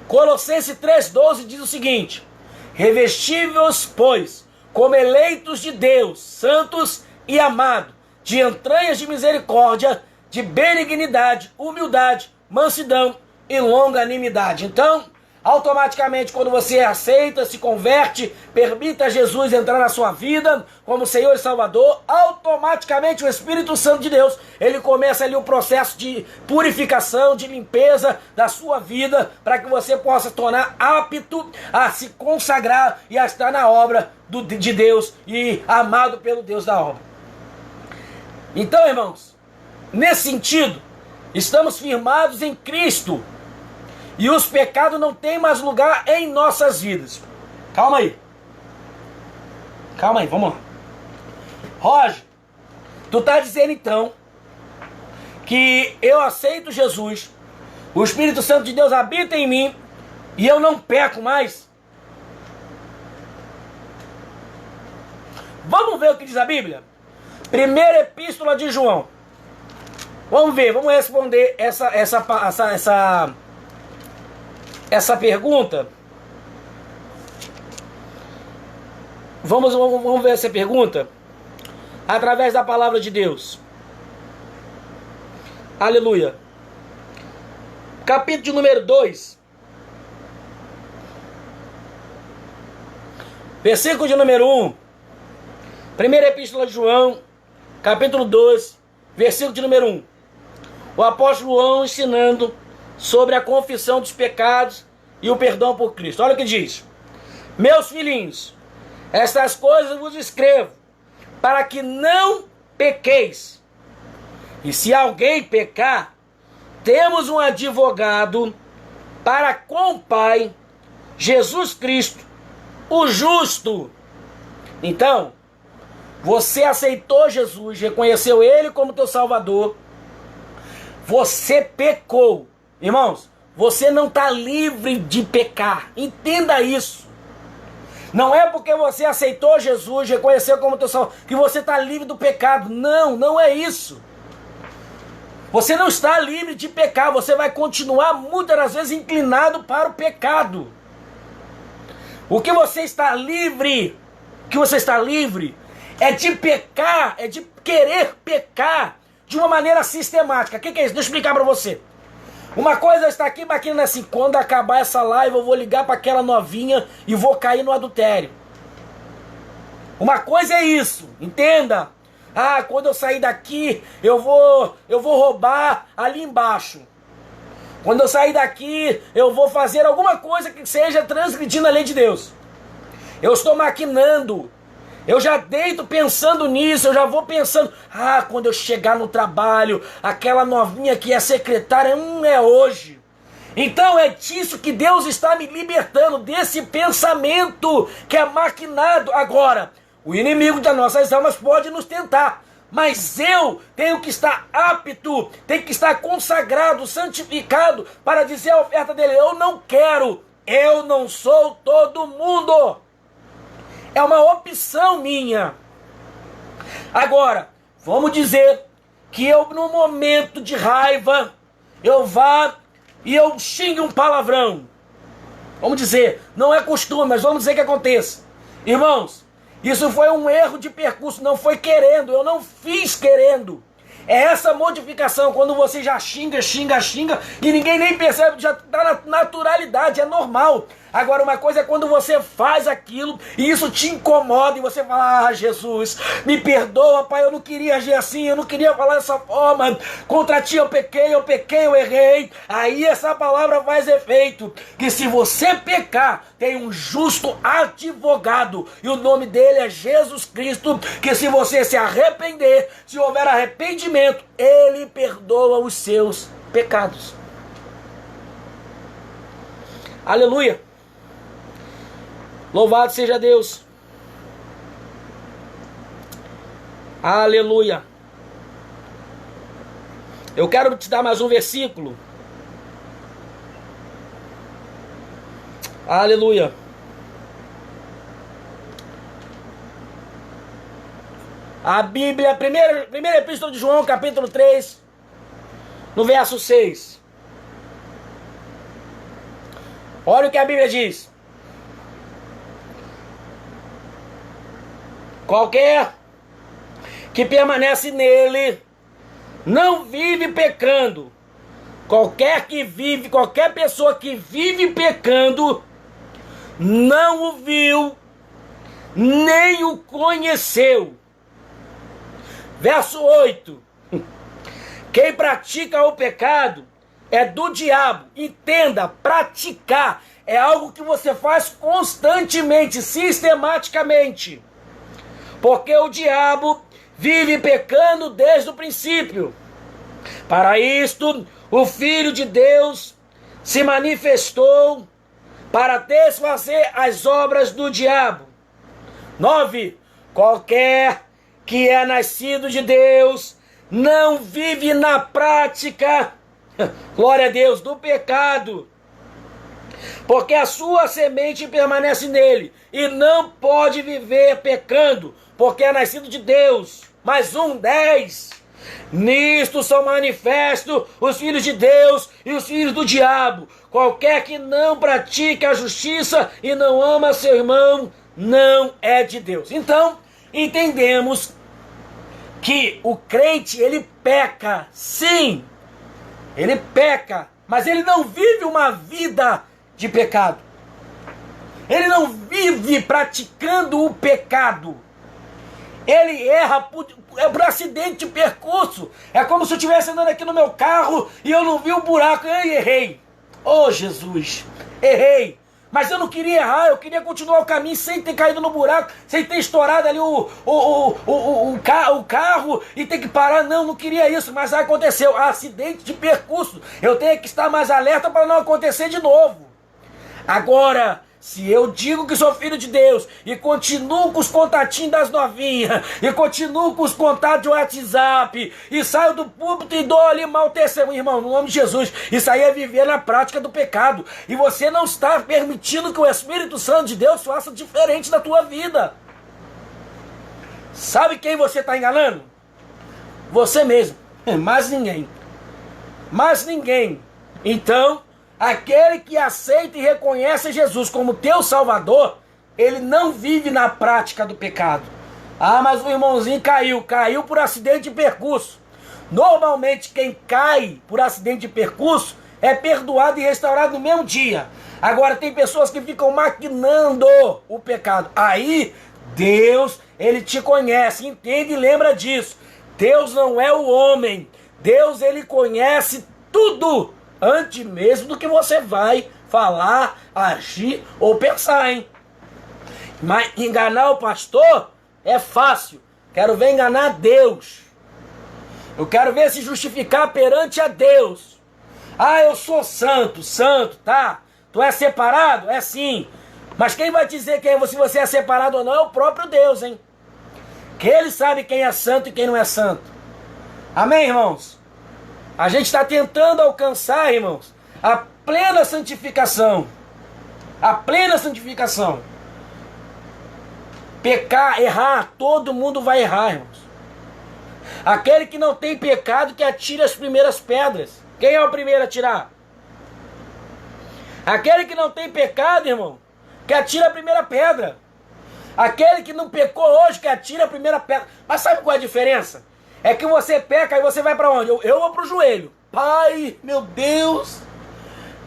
Colossenses 3,12 diz o seguinte: revestível-os, pois, como eleitos de Deus, santos e amados, de entranhas de misericórdia, de benignidade, humildade, mansidão e longanimidade. Então, automaticamente, quando você aceita, se converte, permita Jesus entrar na sua vida como Senhor e Salvador, automaticamente o Espírito Santo de Deus, ele começa ali o processo de purificação, de limpeza da sua vida, para que você possa se tornar apto a se consagrar e a estar na obra de Deus e amado pelo Deus da obra. Então, irmãos, nesse sentido, estamos firmados em Cristo, e os pecados não têm mais lugar em nossas vidas. Calma aí. Calma aí, vamos lá. Roger, tu tá dizendo então que eu aceito Jesus, o Espírito Santo de Deus habita em mim e eu não peco mais? Vamos ver o que diz a Bíblia? Primeira Epístola de João. Vamos ver, vamos responder essa pergunta. Vamos ver essa pergunta através da palavra de Deus. Aleluia. Capítulo de número 2, versículo de número 1. Primeira Epístola de João, capítulo 2, versículo de número 1. O apóstolo João ensinando sobre a confissão dos pecados e o perdão por Cristo. Olha o que diz: meus filhinhos, estas coisas vos escrevo, para que não pequeis. E se alguém pecar, temos um advogado para com o Pai, Jesus Cristo, o justo. Então, você aceitou Jesus, reconheceu Ele como teu Salvador, você pecou. Irmãos, você não está livre de pecar. Entenda isso. Não é porque você aceitou Jesus, reconheceu como teu Salvador, que você está livre do pecado. Não, não é isso. Você não está livre de pecar. Você vai continuar muitas das vezes inclinado para o pecado. O que você está livre, é de pecar, é de querer pecar de uma maneira sistemática. O que é isso? Deixa eu explicar para você. Uma coisa está aqui maquinando assim: quando acabar essa live eu vou ligar para aquela novinha e vou cair no adultério. Uma coisa é isso, entenda. Ah, quando eu sair daqui eu vou roubar ali embaixo. Quando eu sair daqui eu vou fazer alguma coisa que seja transgredindo a lei de Deus. Eu estou maquinando. Eu já deito pensando nisso, eu já vou pensando, quando eu chegar no trabalho, aquela novinha que é secretária, é hoje. Então é disso que Deus está me libertando, desse pensamento que é maquinado. Agora, o inimigo das nossas almas pode nos tentar, mas eu tenho que estar apto, tenho que estar consagrado, santificado, para dizer a oferta dele: eu não quero, eu não sou todo mundo. É uma opção minha. Agora, vamos dizer que eu, no momento de raiva, eu vá e eu xingue um palavrão. Vamos dizer, não é costume, mas vamos dizer que aconteça. Irmãos, isso foi um erro de percurso, não foi querendo, eu não fiz querendo. É essa modificação, quando você já xinga e ninguém nem percebe, já está na naturalidade, é normal. Agora, uma coisa é quando você faz aquilo e isso te incomoda e você fala: Jesus, me perdoa, Pai, eu não queria agir assim, eu não queria falar dessa forma, contra ti eu pequei, eu errei. Aí essa palavra faz efeito, que se você pecar, tem um justo advogado, e o nome dele é Jesus Cristo, que se você se arrepender, se houver arrependimento, ele perdoa os seus pecados. Aleluia! Louvado seja Deus. Aleluia. Eu quero te dar mais um versículo. Aleluia. A Bíblia, primeira epístola de João, capítulo 3, no verso 6. Olha o que a Bíblia diz. Qualquer que permanece nele não vive pecando. Qualquer pessoa que vive pecando não o viu, nem o conheceu. Verso 8. Quem pratica o pecado é do diabo. Entenda, praticar é algo que você faz constantemente, sistematicamente. Porque o diabo vive pecando desde o princípio. Para isto, o Filho de Deus se manifestou para desfazer as obras do diabo. 9. Qualquer que é nascido de Deus não vive na prática, glória a Deus, do pecado, porque a sua semente permanece nele e não pode viver pecando, porque é nascido de Deus. Mais 10. Nisto são manifestos os filhos de Deus e os filhos do diabo. Qualquer que não pratique a justiça e não ama seu irmão não é de Deus. Então, entendemos que o crente, ele peca, sim, ele peca, mas ele não vive uma vida de pecado. Ele não vive praticando o pecado. Ele erra por acidente de percurso. É como se eu estivesse andando aqui no meu carro e eu não vi o buraco e eu errei. Oh, Jesus, errei. Mas eu não queria errar, eu queria continuar o caminho sem ter caído no buraco, sem ter estourado ali o carro e ter que parar. Não queria isso, mas aconteceu. Acidente de percurso. Eu tenho que estar mais alerta para não acontecer de novo. Agora, se eu digo que sou filho de Deus e continuo com os contatinhos das novinhas, e continuo com os contatos de WhatsApp, e saio do púlpito e dou ali mau testemunho, irmão, no nome de Jesus, isso aí é viver na prática do pecado. E você não está permitindo que o Espírito Santo de Deus faça diferente da tua vida. Sabe quem você está enganando? Você mesmo. Mais ninguém. Mais ninguém. Então, aquele que aceita e reconhece Jesus como teu Salvador, ele não vive na prática do pecado. Ah, mas o irmãozinho caiu por acidente de percurso. Normalmente quem cai por acidente de percurso é perdoado e restaurado no mesmo dia. Agora tem pessoas que ficam maquinando o pecado. Aí Deus, ele te conhece, entende e lembra disso. Deus não é o homem. Deus, ele conhece tudo antes mesmo do que você vai falar, agir ou pensar, hein? Mas enganar o pastor é fácil. Quero ver enganar Deus. Eu quero ver se justificar perante a Deus. Ah, eu sou santo, tá? Tu é separado? É sim. Mas quem vai dizer se você é separado ou não é o próprio Deus, hein? Que ele sabe quem é santo e quem não é santo. Amém, irmãos? A gente está tentando alcançar, irmãos, a plena santificação. A plena santificação. Pecar, errar, todo mundo vai errar, irmãos. Aquele que não tem pecado que atire as primeiras pedras. Quem é o primeiro a tirar? Aquele que não tem pecado, irmão, que atira a primeira pedra. Aquele que não pecou hoje, que atira a primeira pedra. Mas sabe qual é a diferença? É que você peca e você vai para onde? Eu vou para o joelho. Pai, meu Deus,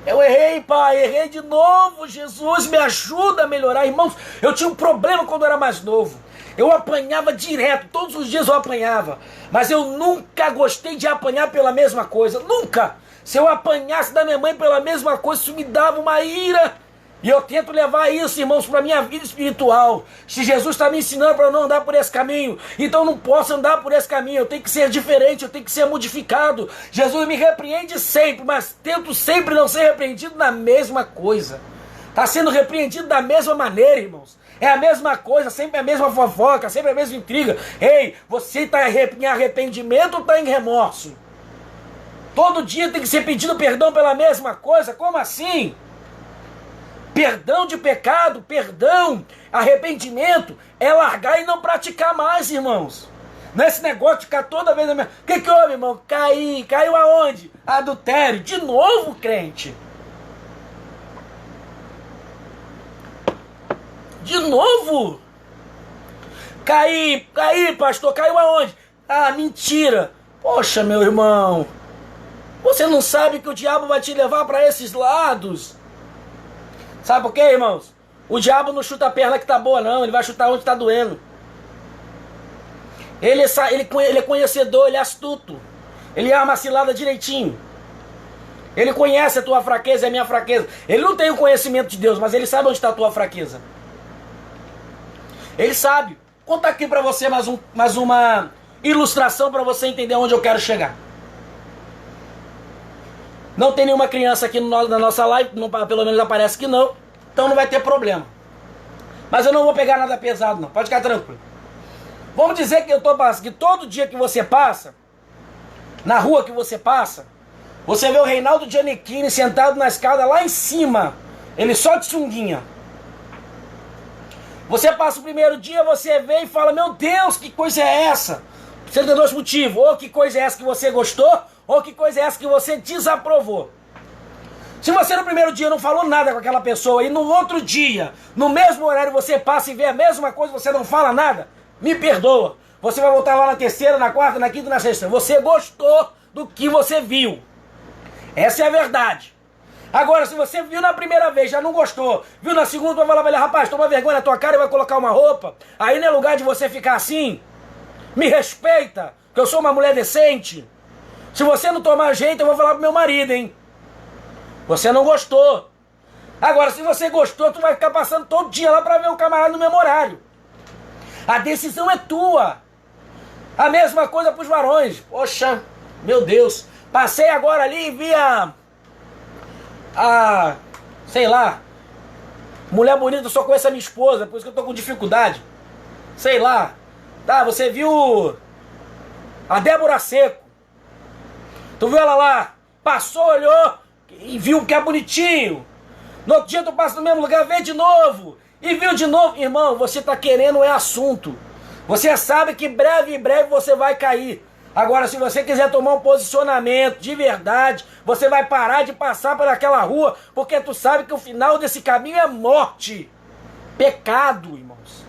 eu errei, pai, errei de novo. Jesus, me ajuda a melhorar. Irmãos, eu tinha um problema quando eu era mais novo. Eu apanhava direto, todos os dias eu apanhava. Mas eu nunca gostei de apanhar pela mesma coisa, nunca. Se eu apanhasse da minha mãe pela mesma coisa, isso me dava uma ira. E eu tento levar isso, irmãos, para a minha vida espiritual. Se Jesus está me ensinando para eu não andar por esse caminho, então eu não posso andar por esse caminho. Eu tenho que ser diferente, eu tenho que ser modificado. Jesus me repreende sempre, mas tento sempre não ser repreendido na mesma coisa. Está sendo repreendido da mesma maneira, irmãos. É a mesma coisa, sempre a mesma fofoca, sempre a mesma intriga. Ei, você está em arrependimento ou está em remorso? Todo dia tem que ser pedido perdão pela mesma coisa? Como assim? Perdão de pecado, perdão, arrependimento é largar e não praticar mais, irmãos. Não é esse negócio de ficar toda vez... O que houve, irmão? Caiu aonde? Adultério. De novo, crente. De novo? Caí, pastor, caiu aonde? Ah, mentira. Poxa, meu irmão, você não sabe que o diabo vai te levar para esses lados? Sabe por quê, irmãos? O diabo não chuta a perna que tá boa, não. Ele vai chutar onde tá doendo. Ele é conhecedor, ele é astuto. Ele arma a cilada direitinho. Ele conhece a tua fraqueza e a minha fraqueza. Ele não tem o conhecimento de Deus, mas ele sabe onde está a tua fraqueza. Ele sabe. Conta aqui para você mais uma ilustração para você entender onde eu quero chegar. Não tem nenhuma criança aqui na nossa live, pelo menos aparece que não. Então não vai ter problema. Mas eu não vou pegar nada pesado não, pode ficar tranquilo. Vamos dizer que que todo dia que você passa, na rua que você passa, você vê o Reinaldo Giannichini sentado na escada lá em cima. Ele só de sunguinha. Você passa o primeiro dia, você vê e fala, meu Deus, que coisa é essa? Você tem dois motivos, ou que coisa é essa que você gostou, ou que coisa é essa que você desaprovou. Se você no primeiro dia não falou nada com aquela pessoa e no outro dia, no mesmo horário você passa e vê a mesma coisa, você não fala nada, me perdoa. Você vai voltar lá na terceira, na quarta, na quinta, na sexta. Você gostou do que você viu. Essa é a verdade. Agora, se você viu na primeira vez, já não gostou, viu na segunda, vai falar pra ele, rapaz, toma vergonha na tua cara e vai colocar uma roupa. Aí não é lugar de você ficar assim. Me respeita, que eu sou uma mulher decente. Se você não tomar jeito, eu vou falar pro meu marido, hein. Você não gostou. Agora, se você gostou, tu vai ficar passando todo dia lá pra ver o camarada no mesmo horário. A decisão é tua. A mesma coisa pros varões. Poxa, meu Deus. Passei agora ali e vi sei lá, mulher bonita, eu só conheço a minha esposa, por isso que eu tô com dificuldade. Sei lá. Tá, você viu a Débora Seco. Tu viu ela lá? Passou, olhou e viu que é bonitinho. No outro dia tu passa no mesmo lugar, vê de novo. E viu de novo. Irmão, você tá querendo é assunto. Você sabe que em breve você vai cair. Agora, se você quiser tomar um posicionamento de verdade, você vai parar de passar por aquela rua, porque tu sabe que o final desse caminho é morte. Pecado, irmãos.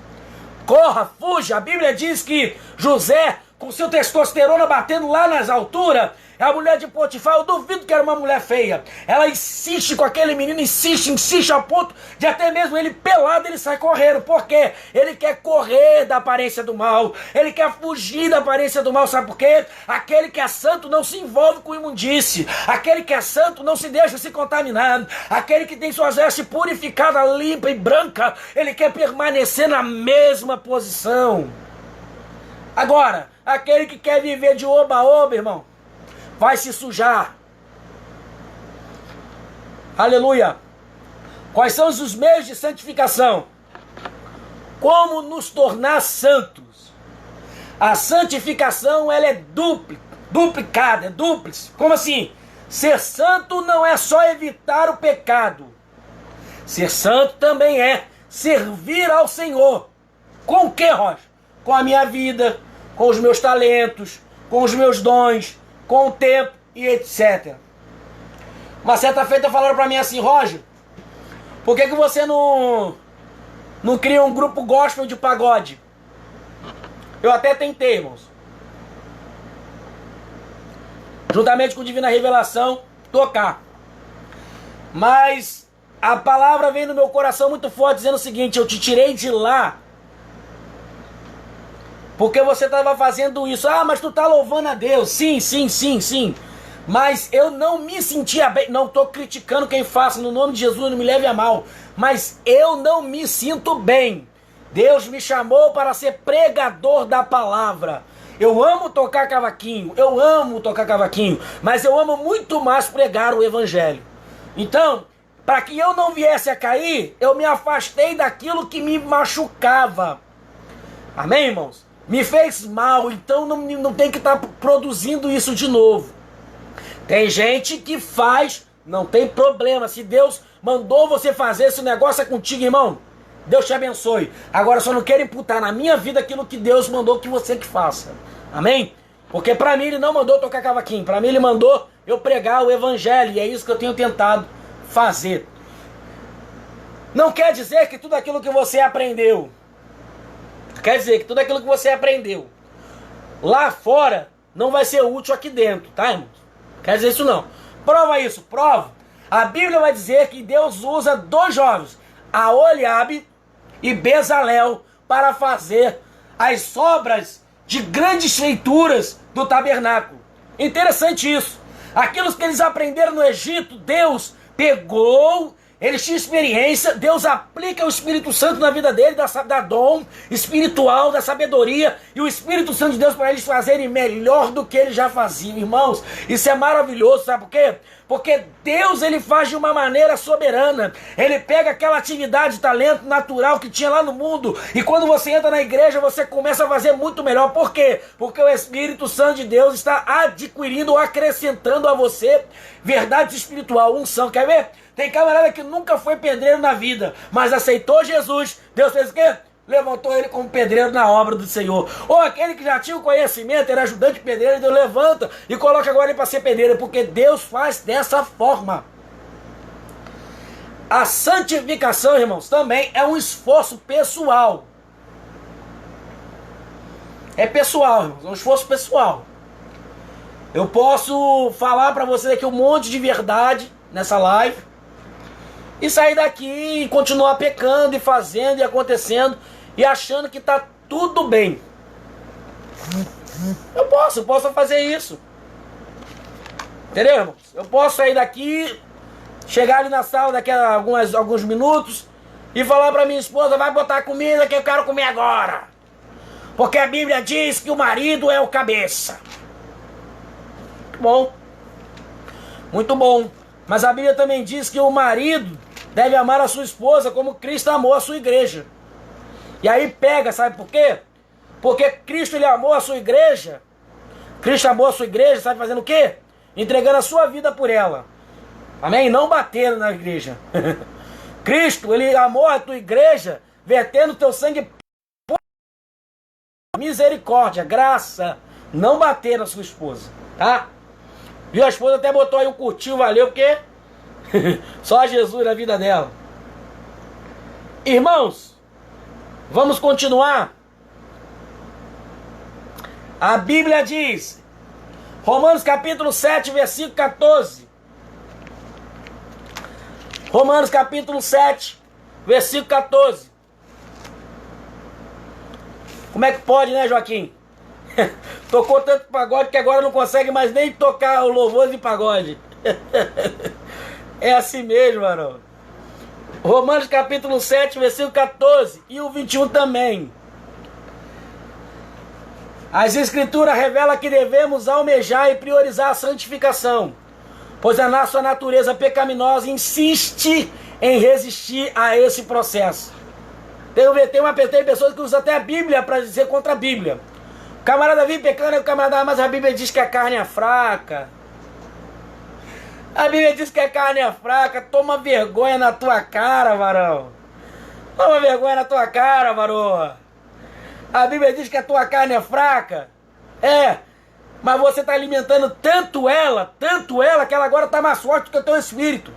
Corra, fuja. A Bíblia diz que José, com seu testosterona batendo lá nas alturas, a mulher de Potifar, eu duvido que era uma mulher feia. Ela insiste com aquele menino, insiste a ponto de até mesmo ele pelado, ele sai correndo. Por quê? Ele quer correr da aparência do mal. Ele quer fugir da aparência do mal. Sabe por quê? Aquele que é santo não se envolve com imundície. Aquele que é santo não se deixa se contaminar. Aquele que tem suas vestes purificadas, limpa e branca, ele quer permanecer na mesma posição. Agora, aquele que quer viver de oba-oba, irmão, vai se sujar. Aleluia. Quais são os meios de santificação? Como nos tornar santos? A santificação, ela é duplicada, é dúplice. Como assim? Ser santo não é só evitar o pecado. Ser santo também é servir ao Senhor. Com o que, Roger? Com a minha vida, com os meus talentos, com os meus dons, com o tempo e etc. Uma certa feita falaram pra mim assim, Roger, por que você não cria um grupo gospel de pagode? Eu até tentei, irmãos. Juntamente com Divina Revelação, tocar. Mas a palavra veio no meu coração muito forte, dizendo o seguinte, eu te tirei de lá porque você estava fazendo isso. Ah, mas tu tá louvando a Deus. Sim. Mas eu não me sentia bem. Não estou criticando quem faça, no nome de Jesus, não me leve a mal. Mas eu não me sinto bem. Deus me chamou para ser pregador da palavra. Eu amo tocar cavaquinho, mas eu amo muito mais pregar o evangelho. Então, para que eu não viesse a cair, eu me afastei daquilo que me machucava. Amém, irmãos? Me fez mal, então não tem que estar produzindo isso de novo. Tem gente que faz, não tem problema. Se Deus mandou você fazer esse negócio é contigo, irmão, Deus te abençoe. Agora só não quero imputar na minha vida aquilo que Deus mandou que você que faça. Amém? Porque para mim ele não mandou tocar cavaquinho. Para mim ele mandou eu pregar o evangelho. E é isso que eu tenho tentado fazer. Não quer dizer que tudo aquilo que você aprendeu, quer dizer que tudo aquilo que você aprendeu lá fora não vai ser útil aqui dentro, tá, irmãos? Quer dizer isso não. Prova isso, prova. A Bíblia vai dizer que Deus usa 2 jovens, Aholiabe e Bezalel, para fazer as obras de grandes feituras do tabernáculo. Interessante isso. Aquilo que eles aprenderam no Egito, Deus pegou, eles tinham experiência, Deus aplica o Espírito Santo na vida dele, da dom espiritual, da sabedoria, e o Espírito Santo de Deus para eles fazerem melhor do que eles já faziam. Irmãos, isso é maravilhoso, sabe por quê? Porque Deus, ele faz de uma maneira soberana. Ele pega aquela atividade, talento natural que tinha lá no mundo, e quando você entra na igreja, você começa a fazer muito melhor. Por quê? Porque o Espírito Santo de Deus está adquirindo ou acrescentando a você verdade espiritual, unção. Quer ver? Tem camarada que nunca foi pedreiro na vida, mas aceitou Jesus. Deus fez o quê? Levantou ele como pedreiro na obra do Senhor. Ou aquele que já tinha o conhecimento, era ajudante de pedreiro, Deus levanta e coloca agora ele para ser pedreiro, porque Deus faz dessa forma. A santificação, irmãos, também é um esforço pessoal. É pessoal, irmãos, é um esforço pessoal. Eu posso falar para vocês aqui um monte de verdade nessa live e sair daqui e continuar pecando e fazendo e acontecendo e achando que tá tudo bem. Eu posso fazer isso. Entendeu, irmãos? Eu posso sair daqui, chegar ali na sala daqui a alguns minutos e falar para minha esposa: vai botar comida que eu quero comer agora. Porque a Bíblia diz que o marido é o cabeça. Muito bom. Muito bom. Mas a Bíblia também diz que o marido deve amar a sua esposa como Cristo amou a sua igreja. E aí pega, sabe por quê? Porque Cristo, ele amou a sua igreja. Cristo amou a sua igreja, sabe fazendo o quê? Entregando a sua vida por ela. Amém? Não batendo na igreja. Cristo, ele amou a tua igreja, vertendo o teu sangue por misericórdia, graça. Não bater na sua esposa, tá? Viu? A esposa até botou aí um curtinho, valeu, porque só Jesus na vida dela. Irmãos, vamos continuar. A Bíblia diz, Romanos capítulo 7, versículo 14. Romanos capítulo 7, versículo 14. Como é que pode, né, Joaquim? Tocou tanto pagode que agora não consegue mais nem tocar o louvor de pagode. É assim mesmo, varão. Romanos capítulo 7, versículo 14 e o 21 também. As Escrituras revelam que devemos almejar e priorizar a santificação, pois a nossa natureza pecaminosa insiste em resistir a esse processo. Tem pessoas que usam até a Bíblia para dizer contra a Bíblia. O camarada vive pecando, o camarada, mas a Bíblia diz que a carne é fraca. A Bíblia diz que a carne é fraca. Toma vergonha na tua cara, varão. Toma vergonha na tua cara, varão. A Bíblia diz que a tua carne é fraca. É, mas você está alimentando tanto ela, que ela agora está mais forte do que o teu espírito.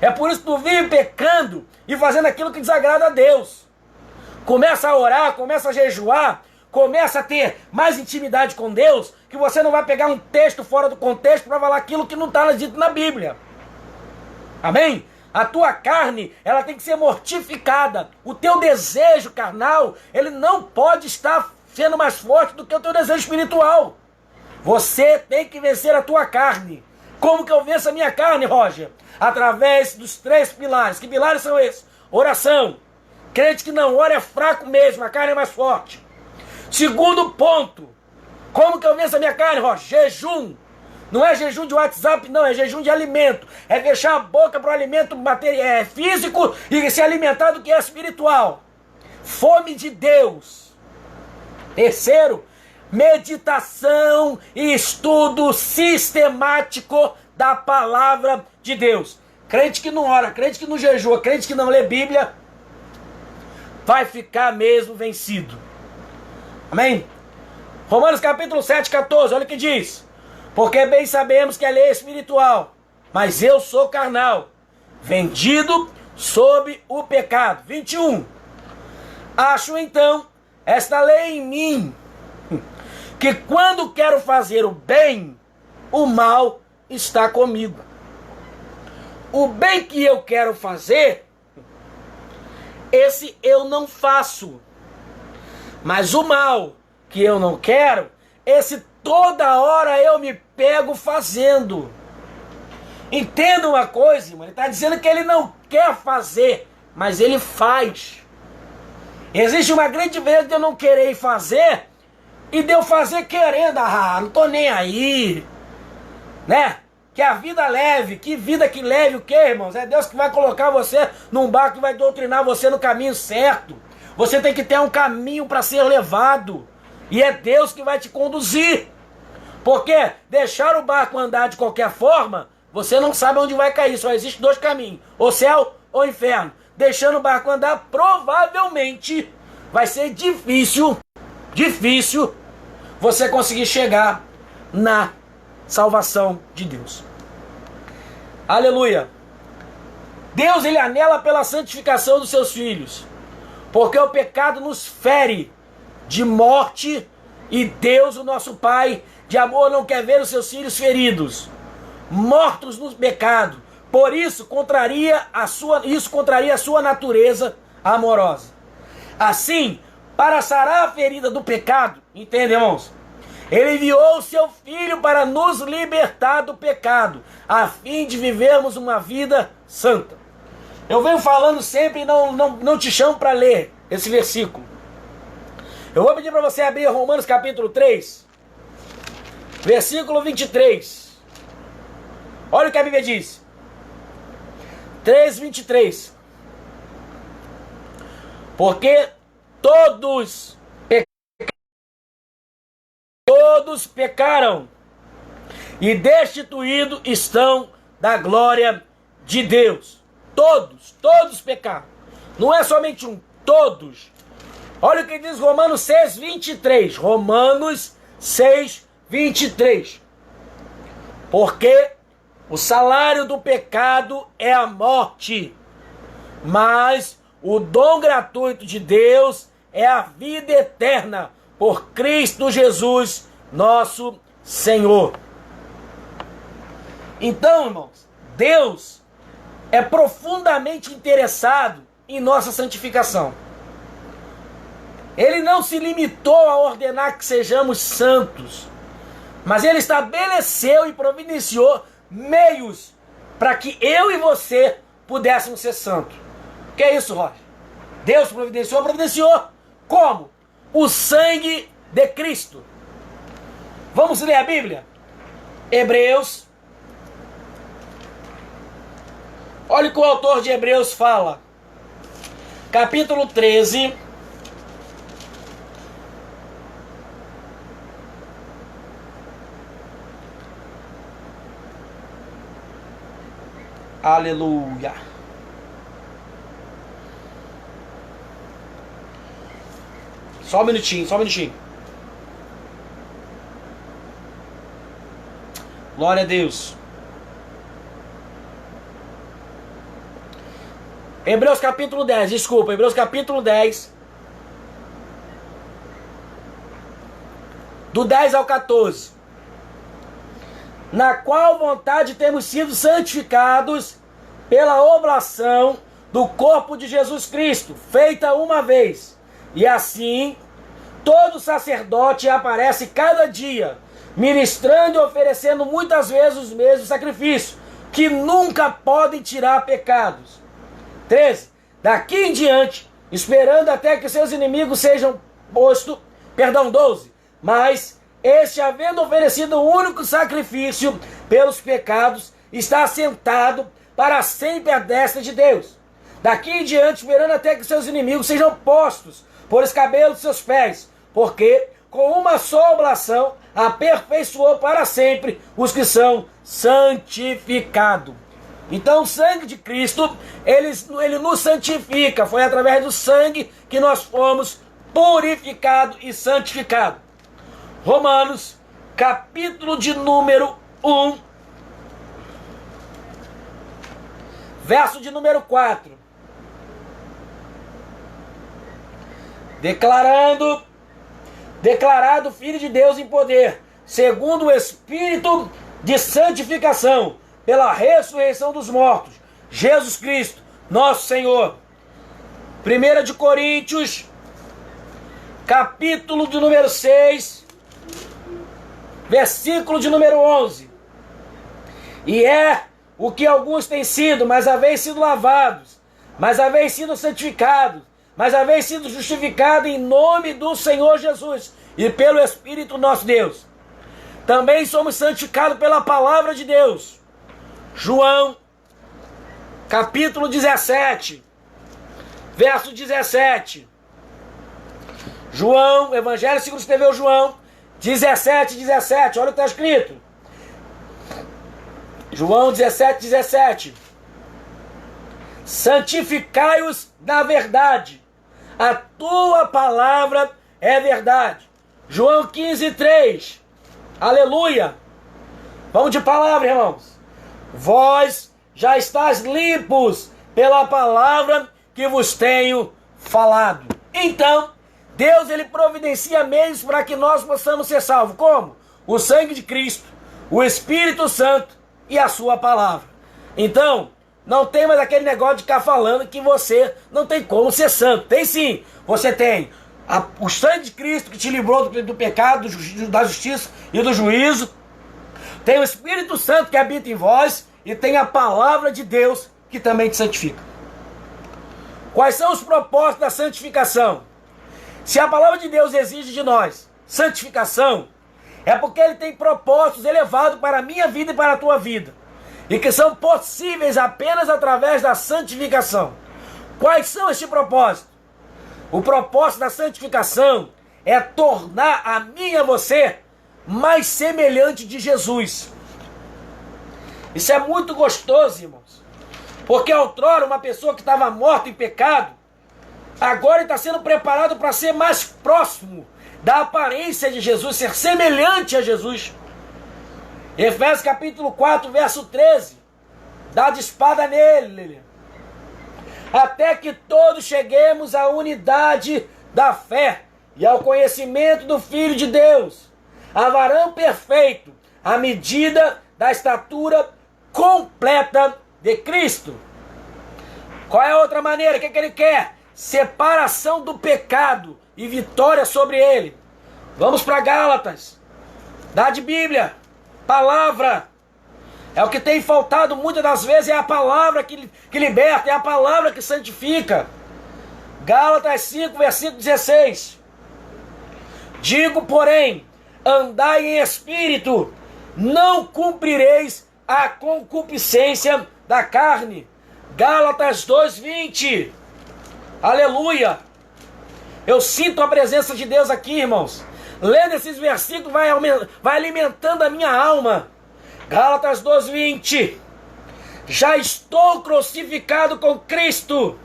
É por isso que tu vive pecando e fazendo aquilo que desagrada a Deus. Começa a orar, começa a jejuar, começa a ter mais intimidade com Deus, que você não vai pegar um texto fora do contexto para falar aquilo que não está dito na Bíblia. Amém? A tua carne, ela tem que ser mortificada. O teu desejo carnal, ele não pode estar sendo mais forte do que o teu desejo espiritual. Você tem que vencer a tua carne. Como que eu venço a minha carne, Roger? Através dos 3 pilares. Que pilares são esses? Oração. Crente que não ora é fraco mesmo, a carne é mais forte. Segundo ponto, como que eu venço a minha carne, Roger? Jejum. Não é jejum de WhatsApp, não, é jejum de alimento. É fechar a boca para o alimento físico e se alimentar do que é espiritual. Fome de Deus. Terceiro, meditação e estudo sistemático da palavra de Deus. Crente que não ora, crente que não jejua, crente que não lê Bíblia, vai ficar mesmo vencido. Amém? Romanos capítulo 7, 14, olha o que diz. Porque bem sabemos que a lei é espiritual, mas eu sou carnal, vendido sob o pecado. 21. Acho então esta lei em mim, que quando quero fazer o bem, o mal está comigo. O bem que eu quero fazer, esse eu não faço. Mas o mal que eu não quero, esse toda hora eu me pego fazendo. Entenda uma coisa, irmão. Ele está dizendo que ele não quer fazer, mas ele faz. Existe uma grande diferença de eu não querer fazer e de eu fazer querendo. Ah, não tô nem aí. Né? Que a vida leve. Que vida que leve o quê, irmãos? É Deus que vai colocar você num barco que vai doutrinar você no caminho certo. Você tem que ter um caminho para ser levado. E é Deus que vai te conduzir. Porque deixar o barco andar de qualquer forma, você não sabe onde vai cair. Só existem dois caminhos. O céu ou o inferno. Deixando o barco andar, provavelmente vai ser difícil você conseguir chegar na salvação de Deus. Aleluia. Deus, ele anela pela santificação dos seus filhos. Porque o pecado nos fere de morte e Deus, o nosso Pai de amor, não quer ver os seus filhos feridos, mortos no pecado. Por isso, contraria a sua natureza amorosa. Assim, para sarar a ferida do pecado, entende, irmãos? Ele enviou o seu Filho para nos libertar do pecado, a fim de vivermos uma vida santa. Eu venho falando sempre e não te chamo para ler esse versículo. Eu vou pedir para você abrir Romanos capítulo 3, versículo 23. Olha o que a Bíblia diz. 3:23. Porque todos pecaram e destituídos estão da glória de Deus. Todos pecaram. Não é somente um, todos. Olha o que diz Romanos 6:23. Romanos 6:23. Porque o salário do pecado é a morte, mas o dom gratuito de Deus é a vida eterna por Cristo Jesus, nosso Senhor. Então, irmãos, Deus é profundamente interessado em nossa santificação. Ele não se limitou a ordenar que sejamos santos, mas ele estabeleceu e providenciou meios para que eu e você pudéssemos ser santos. O que é isso, Roger? Deus providenciou como? O sangue de Cristo. Vamos ler a Bíblia? Hebreus. Olha o que o autor de Hebreus fala. Capítulo 13. Aleluia. Só um minutinho. Glória a Deus. Hebreus capítulo 10, desculpa, Hebreus capítulo 10. Do 10 ao 14. Na qual vontade temos sido santificados pela oblação do corpo de Jesus Cristo, feita uma vez. E assim, todo sacerdote aparece cada dia, ministrando e oferecendo muitas vezes os mesmos sacrifícios, que nunca podem tirar pecados. 13. Daqui em diante, esperando até que seus inimigos sejam postos. 12. Mas este, havendo oferecido o único sacrifício pelos pecados, está assentado para sempre à destra de Deus. Daqui em diante, esperando até que seus inimigos sejam postos por escabelos de seus pés, porque com uma só oblação aperfeiçoou para sempre os que são santificados. Então o sangue de Cristo, ele nos santifica. Foi através do sangue que nós fomos purificados e santificados. Romanos, capítulo de número 1, verso de número 4. Declarado Filho de Deus em poder, segundo o Espírito de santificação, pela ressurreição dos mortos, Jesus Cristo, nosso Senhor. 1 de Coríntios, capítulo de número 6, versículo de número 11. E é o que alguns têm sido, mas haveis sido lavados, mas haveis sido santificados, mas haveis sido justificados em nome do Senhor Jesus e pelo Espírito nosso Deus. Também somos santificados pela palavra de Deus. João, capítulo 17, verso 17. João, Evangelho segundo escreveu João, 17, 17. Olha o que está escrito. João 17, 17. Santificai-os na verdade. A tua palavra é verdade. João 15, 3. Aleluia. Vamos de palavra, irmãos. Vós já estáis limpos pela palavra que vos tenho falado. Então, Deus, ele providencia meios para que nós possamos ser salvos. Como? O sangue de Cristo, o Espírito Santo e a sua palavra. Então, não tem mais aquele negócio de ficar falando que você não tem como ser santo. Tem sim. Você tem o sangue de Cristo que te livrou do pecado, da justiça e do juízo. Tem o Espírito Santo que habita em vós. E tem a palavra de Deus que também te santifica. Quais são os propósitos da santificação? Se a palavra de Deus exige de nós santificação, é porque ele tem propósitos elevados para a minha vida e para a tua vida. E que são possíveis apenas através da santificação. Quais são estes propósitos? O propósito da santificação é tornar a mim e a você mais semelhante de Jesus. Isso é muito gostoso, irmãos. Porque outrora uma pessoa que estava morta em pecado, agora está sendo preparado para ser mais próximo da aparência de Jesus, ser semelhante a Jesus. Efésios capítulo 4, verso 13. Dá de espada nele. Até que todos cheguemos à unidade da fé e ao conhecimento do Filho de Deus, a varão perfeito, à medida da estatura completa de Cristo. Qual é a outra maneira? O que ele quer? Separação do pecado e vitória sobre ele. Vamos para Gálatas. Dá de Bíblia. Palavra. É o que tem faltado muitas das vezes, é a palavra que liberta, é a palavra que santifica. Gálatas 5, versículo 16. Digo, porém, andai em espírito, não cumprireis a concupiscência da carne. Gálatas 2:20. Aleluia. Eu sinto a presença de Deus aqui, irmãos. Lendo esses versículos vai alimentando a minha alma. Gálatas 2:20. Já estou crucificado com Cristo.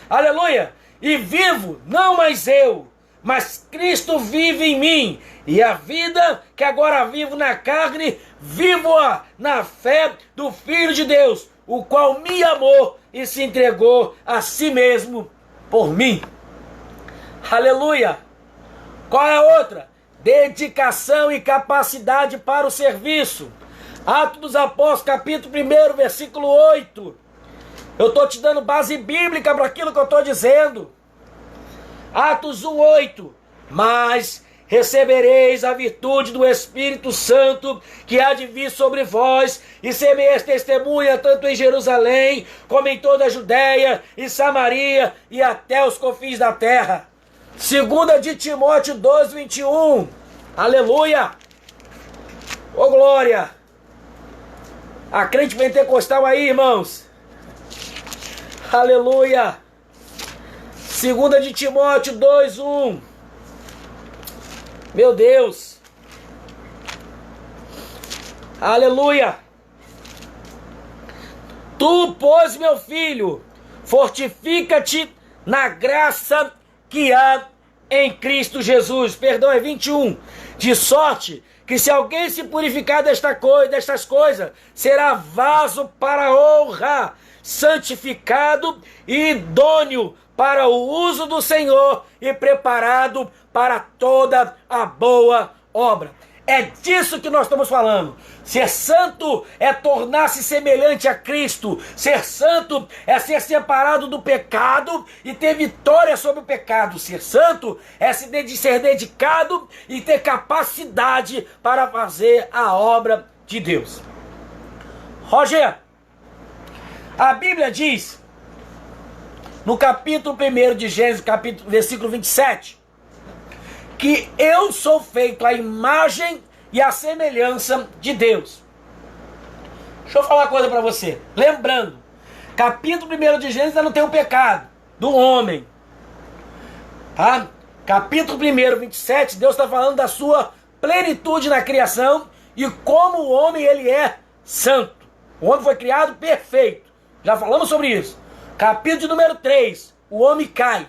Aleluia. E vivo, não mais eu, mas Cristo vive em mim. E a vida que agora vivo na carne, vivo-a na fé do Filho de Deus, o qual me amou e se entregou a si mesmo por mim. Aleluia. Qual é a outra? Dedicação e capacidade para o serviço. Atos dos Apóstolos, capítulo 1, versículo 8. Eu estou te dando base bíblica para aquilo que eu estou dizendo. Atos 1:8. Mas recebereis a virtude do Espírito Santo, que há de vir sobre vós, e semeis testemunha tanto em Jerusalém, como em toda a Judéia e Samaria, e até os confins da terra. 2 de Timóteo 2:21. Aleluia! Ô glória! A crente pentecostal aí, irmãos. Aleluia! 2 de Timóteo 2:1. Meu Deus! Aleluia! Tu, pois, meu filho, fortifica-te na graça que há em Cristo Jesus. Perdão, é 21. De sorte que se alguém se purificar destas coisas, será vaso para honra, santificado e idôneo para o uso do Senhor e preparado para toda a boa obra. É disso que nós estamos falando. Ser santo é tornar-se semelhante a Cristo. Ser santo é ser separado do pecado e ter vitória sobre o pecado. Ser santo é ser dedicado e ter capacidade para fazer a obra de Deus. Roger, a Bíblia diz, no capítulo 1 de Gênesis, versículo 27, que eu sou feito à imagem e à semelhança de Deus. Deixa eu falar uma coisa para você. Lembrando, capítulo 1 de Gênesis não tem o pecado do homem. Tá? Capítulo 1, 27, Deus está falando da sua plenitude na criação e como o homem ele é santo. O homem foi criado perfeito. Já falamos sobre isso. Capítulo de número 3, o homem cai.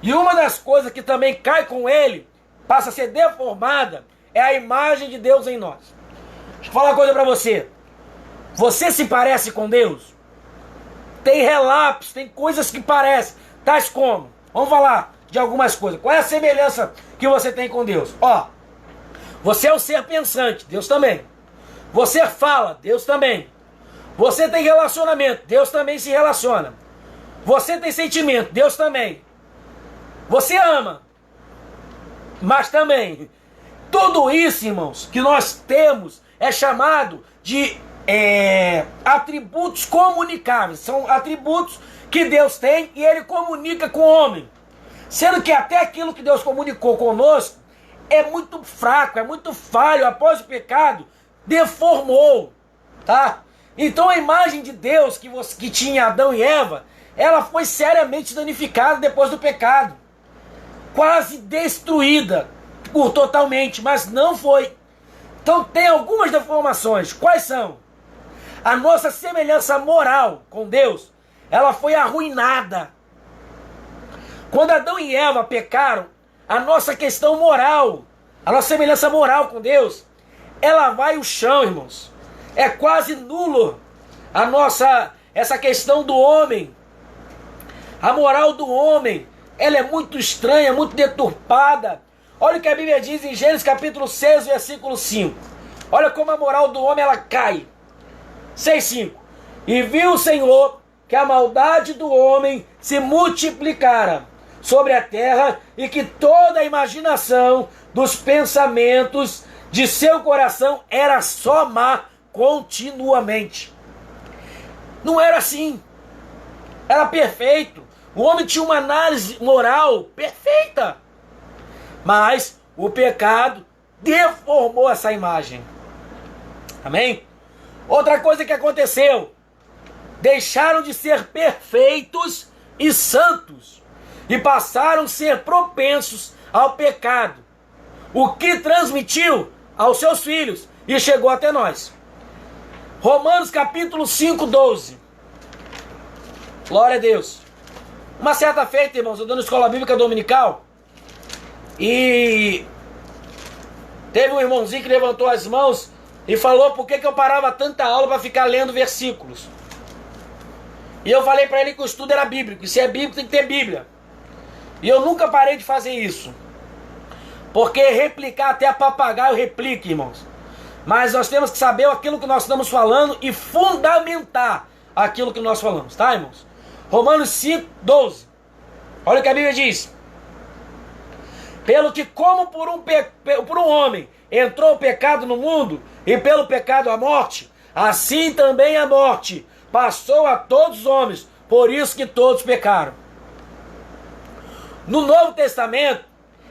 E uma das coisas que também cai com ele, passa a ser deformada, é a imagem de Deus em nós. Deixa eu falar uma coisa para você. Você se parece com Deus? Tem relapsos, tem coisas que parecem. Tais como? Vamos falar de algumas coisas. Qual é a semelhança que você tem com Deus? Ó, você é um ser pensante, Deus também. Você fala, Deus também. Você tem relacionamento, Deus também se relaciona. Você tem sentimento, Deus também. Você ama, mas também. Tudo isso, irmãos, que nós temos é chamado de atributos comunicáveis. São atributos que Deus tem e Ele comunica com o homem. Sendo que até aquilo que Deus comunicou conosco é muito fraco, é muito falho. Após o pecado, deformou. Tá? Então a imagem de Deus que tinha Adão e Eva, ela foi seriamente danificada depois do pecado. Quase destruída totalmente, mas não foi. Então tem algumas deformações. Quais são? A nossa semelhança moral com Deus, ela foi arruinada. Quando Adão e Eva pecaram, a nossa questão moral, a nossa semelhança moral com Deus, ela vai ao chão, irmãos. É quase nulo essa questão do homem. A moral do homem, ela é muito estranha, muito deturpada. Olha o que a Bíblia diz em Gênesis capítulo 6, versículo 5. Olha como a moral do homem ela cai. 6:5. E viu o Senhor que a maldade do homem se multiplicara sobre a terra e que toda a imaginação dos pensamentos de seu coração era só má continuamente. Não era assim. Era perfeito. O homem tinha uma análise moral perfeita. Mas o pecado deformou essa imagem. Amém? Outra coisa que aconteceu. Deixaram de ser perfeitos e santos. E passaram a ser propensos ao pecado. O que transmitiu aos seus filhos. E chegou até nós. Romanos capítulo 5:12. Glória a Deus. Uma certa feita, irmãos, eu dando escola bíblica dominical. E teve um irmãozinho que levantou as mãos e falou por que eu parava tanta aula para ficar lendo versículos. E eu falei para ele que o estudo era bíblico. E se é bíblico tem que ter Bíblia. E eu nunca parei de fazer isso. Porque replicar até papagaio replica, irmãos. Mas nós temos que saber aquilo que nós estamos falando e fundamentar aquilo que nós falamos, tá, irmãos? Romanos 5:12. Olha o que a Bíblia diz. Pelo que como por um homem entrou o pecado no mundo, e pelo pecado a morte, assim também a morte passou a todos os homens, por isso que todos pecaram. No Novo Testamento,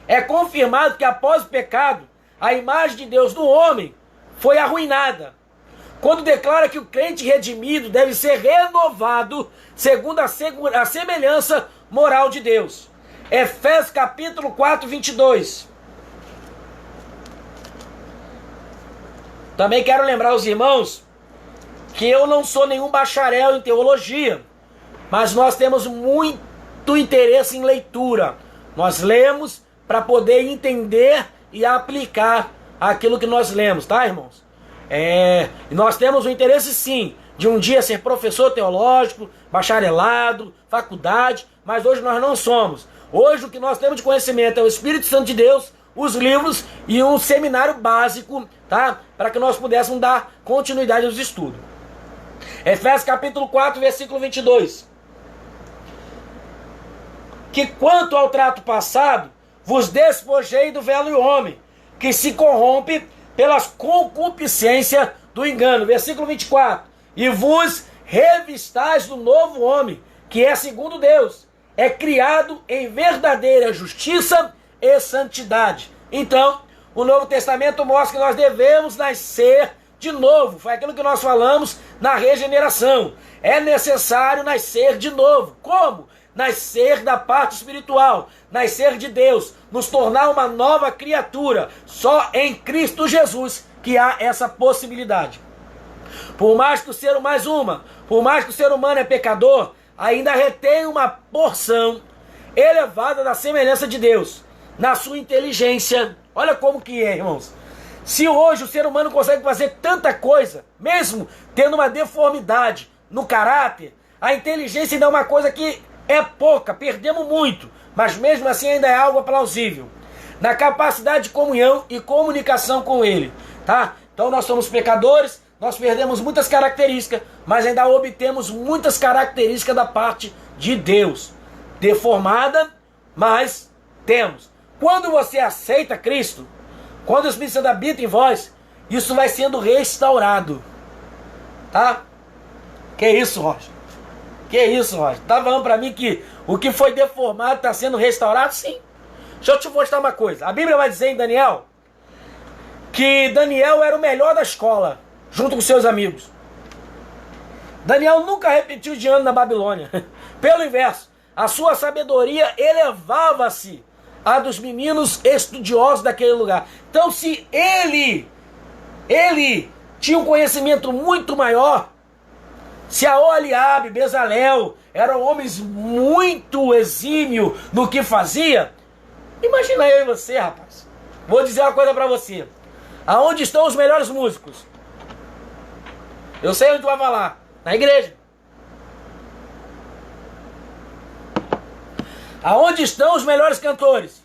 é confirmado que após o pecado, a imagem de Deus no homem foi arruinada. Quando declara que o crente redimido deve ser renovado segundo a semelhança moral de Deus. Efésios capítulo 4, 22. Também quero lembrar os irmãos que eu não sou nenhum bacharel em teologia, mas nós temos muito interesse em leitura. Nós lemos para poder entender e aplicar aquilo que nós lemos, tá, irmãos? Nós temos o interesse, sim, de um dia ser professor teológico, bacharelado, faculdade, mas hoje nós não somos. Hoje o que nós temos de conhecimento é o Espírito Santo de Deus, os livros e um seminário básico, tá? Para que nós pudéssemos dar continuidade aos estudos. Efésios capítulo 4, versículo 22. Que quanto ao trato passado, vos despojei do velho homem, que se corrompe pelas concupiscências do engano. Versículo 24. E vos revistais do novo homem, que é segundo Deus, é criado em verdadeira justiça e santidade. Então, o Novo Testamento mostra que nós devemos nascer de novo. Foi aquilo que nós falamos na regeneração. É necessário nascer de novo. Como? Nascer da parte espiritual, nascer de Deus, nos tornar uma nova criatura. Só em Cristo Jesus que há essa possibilidade. Por mais que o ser humano é pecador, ainda retém uma porção elevada da semelhança de Deus, na sua inteligência. Olha como que é, irmãos. Se hoje o ser humano consegue fazer tanta coisa, mesmo tendo uma deformidade no caráter, a inteligência ainda é uma coisa que é pouca, perdemos muito, mas mesmo assim ainda é algo plausível. Na capacidade de comunhão e comunicação com Ele, tá? Então nós somos pecadores, nós perdemos muitas características, mas ainda obtemos muitas características da parte de Deus. Deformada, mas temos. Quando você aceita Cristo, quando o Espírito Santo habita em vós, isso vai sendo restaurado. Tá? Que isso, Rocha? Que isso, Rocha? Tá falando para mim que o que foi deformado está sendo restaurado? Sim. Deixa eu te mostrar uma coisa. A Bíblia vai dizer em Daniel que Daniel era o melhor da escola, junto com seus amigos. Daniel nunca repetiu de ano na Babilônia. Pelo inverso, a sua sabedoria elevava-se a dos meninos estudiosos daquele lugar. Então, se ele tinha um conhecimento muito maior, se Aholiabe, Bezalel eram homens muito exímios no que fazia, imagina eu e você, rapaz. Vou dizer uma coisa pra você. Aonde estão os melhores músicos? Eu sei onde tu vai falar. Na igreja. Aonde estão os melhores cantores?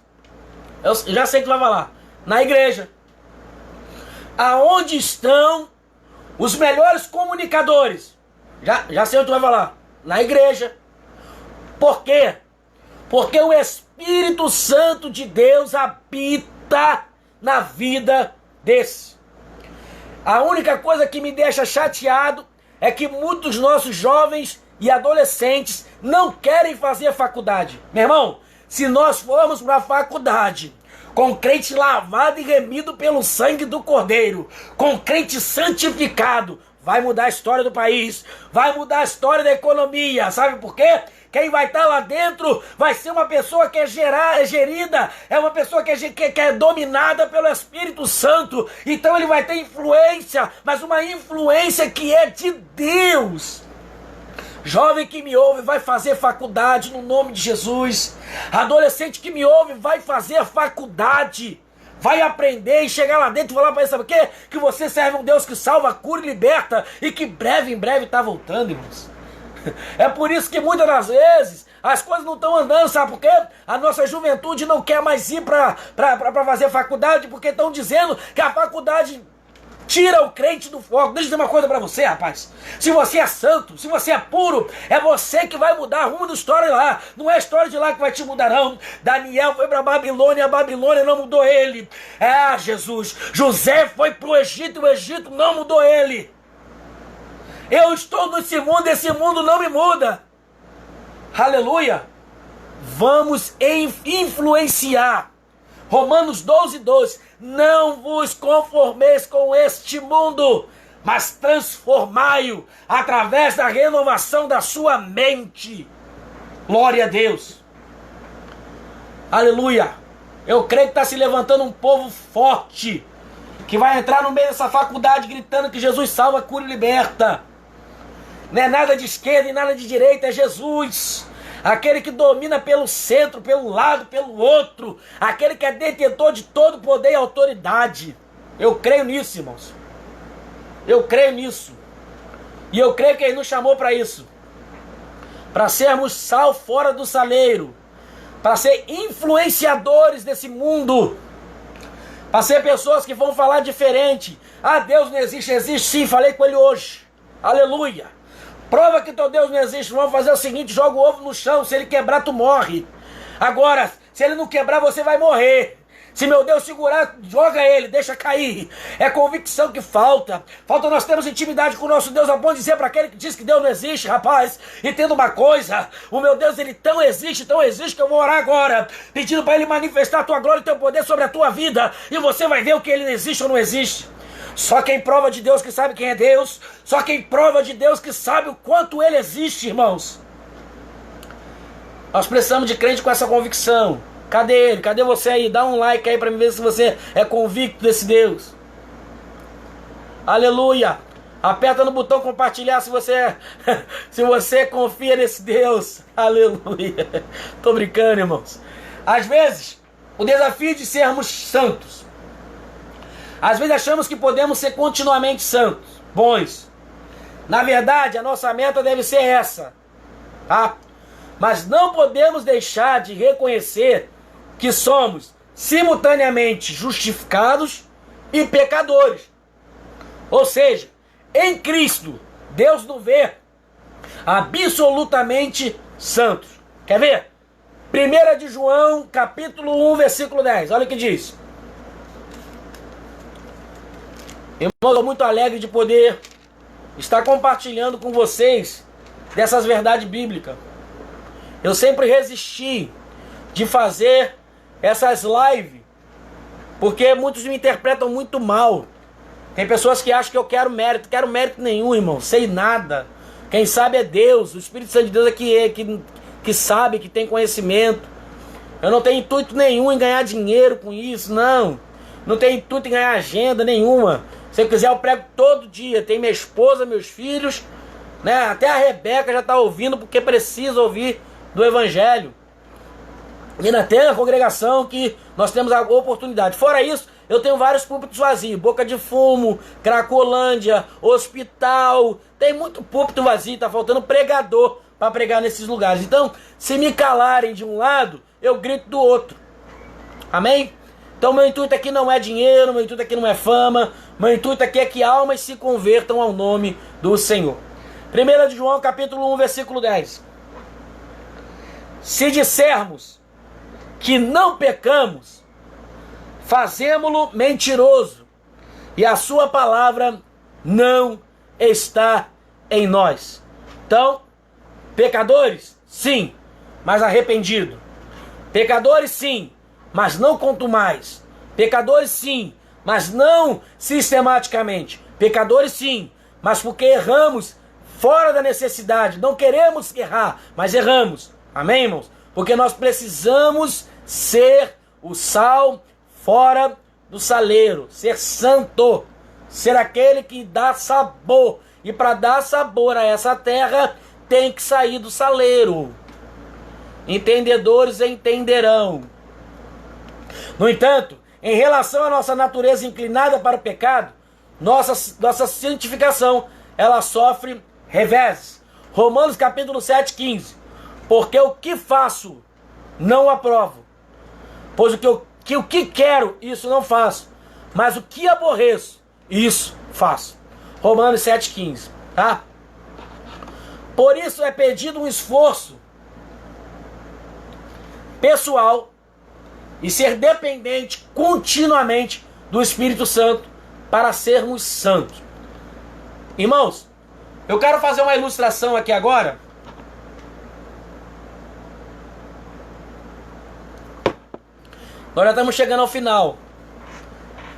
Eu já sei que tu vai falar. Na igreja. Aonde estão os melhores comunicadores? Já sei onde tu vai falar. Na igreja. Por quê? Porque o Espírito Santo de Deus habita na vida desse. A única coisa que me deixa chateado é que muitos nossos jovens e adolescentes não querem fazer faculdade. Meu irmão, se nós formos para a faculdade com crente lavado e remido pelo sangue do Cordeiro, com crente santificado, vai mudar a história do país, vai mudar a história da economia. Sabe por quê? Quem vai estar lá dentro vai ser uma pessoa que é gerida, é uma pessoa que é dominada pelo Espírito Santo. Então ele vai ter influência, mas uma influência que é de Deus. Jovem que me ouve vai fazer faculdade no nome de Jesus. Adolescente que me ouve vai fazer faculdade. Vai aprender e chegar lá dentro e falar para ele, sabe o quê? Que você serve um Deus que salva, cura e liberta e que em breve está voltando, irmãos. É por isso que muitas das vezes as coisas não estão andando, sabe por quê? A nossa juventude não quer mais ir para fazer faculdade, porque estão dizendo que a faculdade tira o crente do foco. Deixa eu dizer uma coisa para você, rapaz. Se você é santo, se você é puro, é você que vai mudar a rumo da história lá. Não é a história de lá que vai te mudar, não. Daniel foi para Babilônia, a Babilônia não mudou ele. Jesus. José foi para o Egito não mudou ele. Eu estou nesse mundo, esse mundo não me muda. Aleluia. Vamos influenciar. Romanos 12:12. Não vos conformeis com este mundo, mas transformai-o através da renovação da sua mente. Glória a Deus. Aleluia. Eu creio que está se levantando um povo forte, que vai entrar no meio dessa faculdade gritando que Jesus salva, cura e liberta. Não é nada de esquerda e nada de direita, é Jesus. Aquele que domina pelo centro, pelo lado, pelo outro. Aquele que é detentor de todo poder e autoridade. Eu creio nisso, irmãos. Eu creio nisso. E eu creio que Ele nos chamou para isso. Para sermos sal fora do saleiro. Para ser influenciadores desse mundo. Para ser pessoas que vão falar diferente. Ah, Deus não existe. Existe sim, falei com Ele hoje. Aleluia. Prova que teu Deus não existe. Vamos fazer o seguinte: joga o ovo no chão. Se ele quebrar, tu morre. Agora, se ele não quebrar, você vai morrer. Se meu Deus segurar, joga ele, deixa cair. É convicção que falta. Falta nós termos intimidade com o nosso Deus, a ponto de dizer para aquele que diz que Deus não existe, rapaz. Entenda uma coisa: o meu Deus, ele tão existe que eu vou orar agora, pedindo para ele manifestar a tua glória e teu poder sobre a tua vida. E você vai ver o que ele existe ou não existe. Só quem prova de Deus que sabe quem é Deus. Só quem prova de Deus que sabe o quanto Ele existe, irmãos. Nós precisamos de crente com essa convicção. Cadê ele? Cadê você aí? Dá um like aí para me ver se você é convicto desse Deus. Aleluia. Aperta no botão compartilhar se você confia nesse Deus. Aleluia. Tô brincando, irmãos. Às vezes, o desafio de sermos santos. Às vezes achamos que podemos ser continuamente santos, bons. Na verdade, a nossa meta deve ser essa, tá? Mas não podemos deixar de reconhecer que somos simultaneamente justificados e pecadores. Ou seja, em Cristo, Deus nos vê absolutamente santos. Quer ver? 1 de João, capítulo 1, versículo 10. Olha o que diz. Irmãos, estou muito alegre de poder estar compartilhando com vocês dessas verdades bíblicas. Eu sempre resisti de fazer essas lives, porque muitos me interpretam muito mal. Tem pessoas que acham que eu quero mérito nenhum, irmão, sei nada. Quem sabe é Deus, o Espírito Santo de Deus é que sabe, que tem conhecimento. Eu não tenho intuito nenhum em ganhar dinheiro com isso, não. Não tenho intuito em ganhar agenda nenhuma. Se eu quiser, eu prego todo dia. Tem minha esposa, meus filhos, né? Até a Rebeca já está ouvindo, porque precisa ouvir do Evangelho. E ainda tem a congregação que nós temos a oportunidade. Fora isso, eu tenho vários púlpitos vazios. Boca de Fumo, Cracolândia, Hospital. Tem muito púlpito vazio, está faltando pregador para pregar nesses lugares. Então, se me calarem de um lado, eu grito do outro. Amém? Então meu intuito aqui não é dinheiro, meu intuito aqui não é fama, meu intuito aqui é que almas se convertam ao nome do Senhor. 1 de João capítulo 1, versículo 10. Se dissermos que não pecamos, fazemo-lo mentiroso, e a sua palavra não está em nós. Então, pecadores? Sim, mas arrependido. Pecadores? Sim, mas não contumais. Pecadores sim, mas não sistematicamente. Pecadores sim, mas porque erramos fora da necessidade. Não queremos errar, mas erramos. Amém, irmãos? Porque nós precisamos ser o sal fora do saleiro. Ser santo. Ser aquele que dá sabor. E para dar sabor a essa terra, tem que sair do saleiro. Entendedores entenderão. No entanto, em relação à nossa natureza inclinada para o pecado, nossa santificação, ela sofre revés. Romanos capítulo 7, 15. Porque o que faço, não aprovo. Pois o que quero, isso não faço. Mas o que aborreço, isso faço. Romanos 7, 15. Tá? Por isso é pedido um esforço pessoal e ser dependente continuamente do Espírito Santo para sermos santos. Irmãos, eu quero fazer uma ilustração aqui agora. Nós já estamos chegando ao final.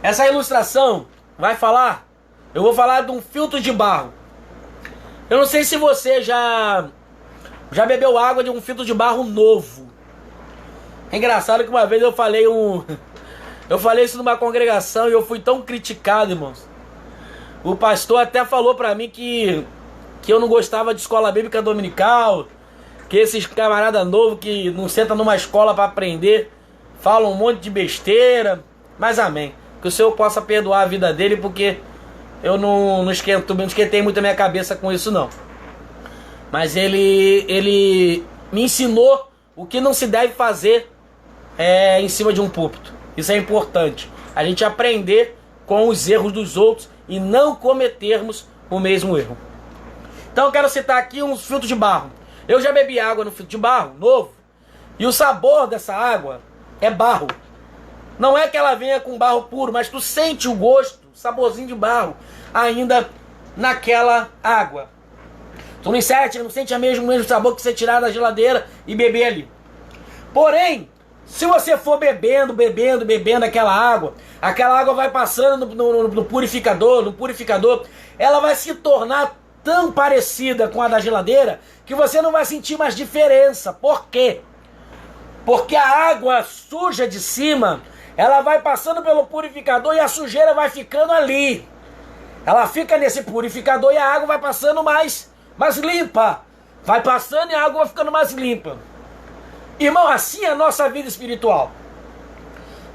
Essa ilustração vai falar, eu vou falar de um filtro de barro. Eu não sei se você já bebeu água de um filtro de barro novo. É engraçado que uma vez eu falei isso numa congregação e eu fui tão criticado, irmãos. O pastor até falou pra mim que eu não gostava de escola bíblica dominical, que esses camarada novo que não senta numa escola pra aprender, falam um monte de besteira. Mas amém. Que o Senhor possa perdoar a vida dele, porque eu não esquentei muito a minha cabeça com isso não. Mas ele me ensinou o que não se deve fazer em cima de um púlpito. Isso é importante. A gente aprender com os erros dos outros e não cometermos o mesmo erro. Então eu quero citar aqui uns filtros de barro. Eu já bebi água no filtro de barro, novo. E o sabor dessa água é barro. Não é que ela venha com barro puro, mas tu sente o gosto, o saborzinho de barro ainda naquela água. Tu não sente o mesmo sabor que você tirar da geladeira e beber ali. Porém, se você for bebendo aquela água vai passando no purificador, ela vai se tornar tão parecida com a da geladeira que você não vai sentir mais diferença. Por quê? Porque a água suja de cima, ela vai passando pelo purificador e a sujeira vai ficando ali. Ela fica nesse purificador e a água vai passando mais limpa. Vai passando e a água vai ficando mais limpa. Irmão, assim é a nossa vida espiritual.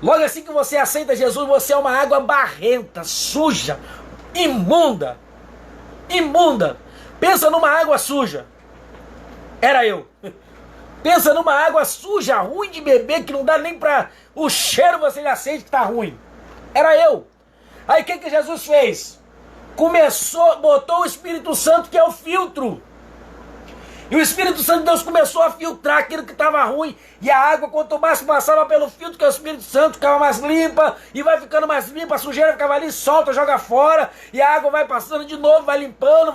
Logo assim que você aceita Jesus, você é uma água barrenta, suja, imunda. Imunda. Pensa numa água suja. Era eu. Pensa numa água suja, ruim de beber, que não dá nem pra... O cheiro você já sente que tá ruim. Era eu. Aí o que Jesus fez? Botou o Espírito Santo, que é o filtro. E o Espírito Santo de Deus começou a filtrar aquilo que estava ruim. E a água, quanto mais passava pelo filtro, que é o Espírito Santo, ficava mais limpa. E vai ficando mais limpa, a sujeira ficava ali, solta, joga fora. E a água vai passando de novo, vai limpando.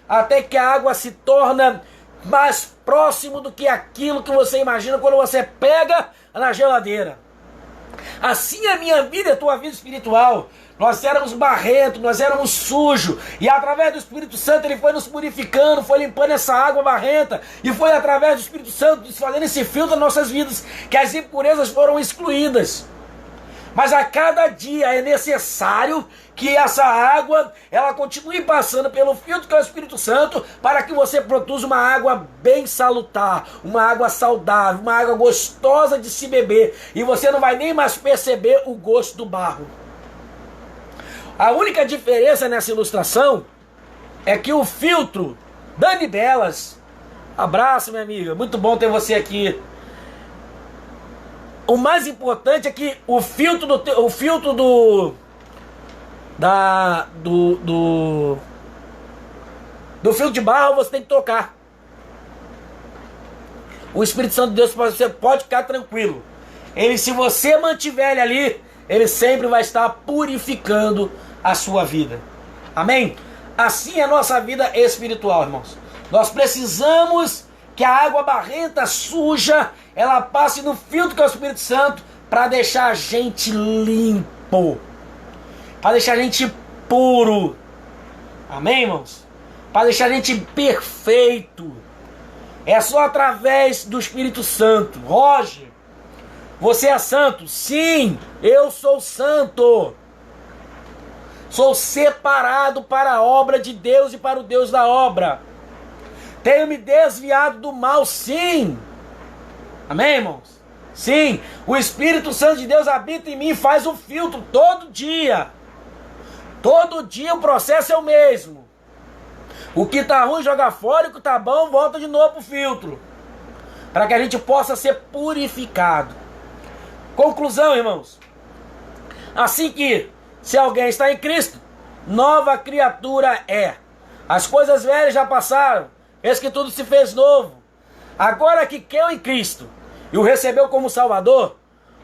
Até que a água se torna mais próximo do que aquilo que você imagina quando você pega na geladeira. Assim é a minha vida e a tua vida espiritual. Nós éramos barrentos, nós éramos sujos. E através do Espírito Santo ele foi nos purificando, foi limpando essa água barrenta. E foi através do Espírito Santo fazendo esse filtro nas nossas vidas que as impurezas foram excluídas. Mas a cada dia é necessário que essa água ela continue passando pelo filtro que é o Espírito Santo, para que você produza uma água bem salutar, uma água saudável, uma água gostosa de se beber. E você não vai nem mais perceber o gosto do barro. A única diferença nessa ilustração é que o filtro, Dani Belas, abraço minha amiga, muito bom ter você aqui. O mais importante é que o filtro do filtro de barro você tem que trocar. O Espírito Santo de Deus, você pode ficar tranquilo. Ele, se você mantiver ele ali, ele sempre vai estar purificando a sua vida. Amém? Assim é a nossa vida espiritual, irmãos. Nós precisamos que a água barrenta, suja, ela passe no filtro que é o Espírito Santo, para deixar a gente limpo, para deixar a gente puro. Amém, irmãos? Para deixar a gente perfeito. É só através do Espírito Santo. Roger, você é santo? Sim, eu sou santo. Sou separado para a obra de Deus e para o Deus da obra. Tenho me desviado do mal, sim. Amém, irmãos? Sim, o Espírito Santo de Deus habita em mim e faz o filtro todo dia. Todo dia o processo é o mesmo. O que está ruim joga fora e o que está bom volta de novo para o filtro. Para que a gente possa ser purificado. Conclusão, irmãos. Assim que, se alguém está em Cristo, nova criatura é. As coisas velhas já passaram, eis que tudo se fez novo. Agora que creu em Cristo e o recebeu como Salvador,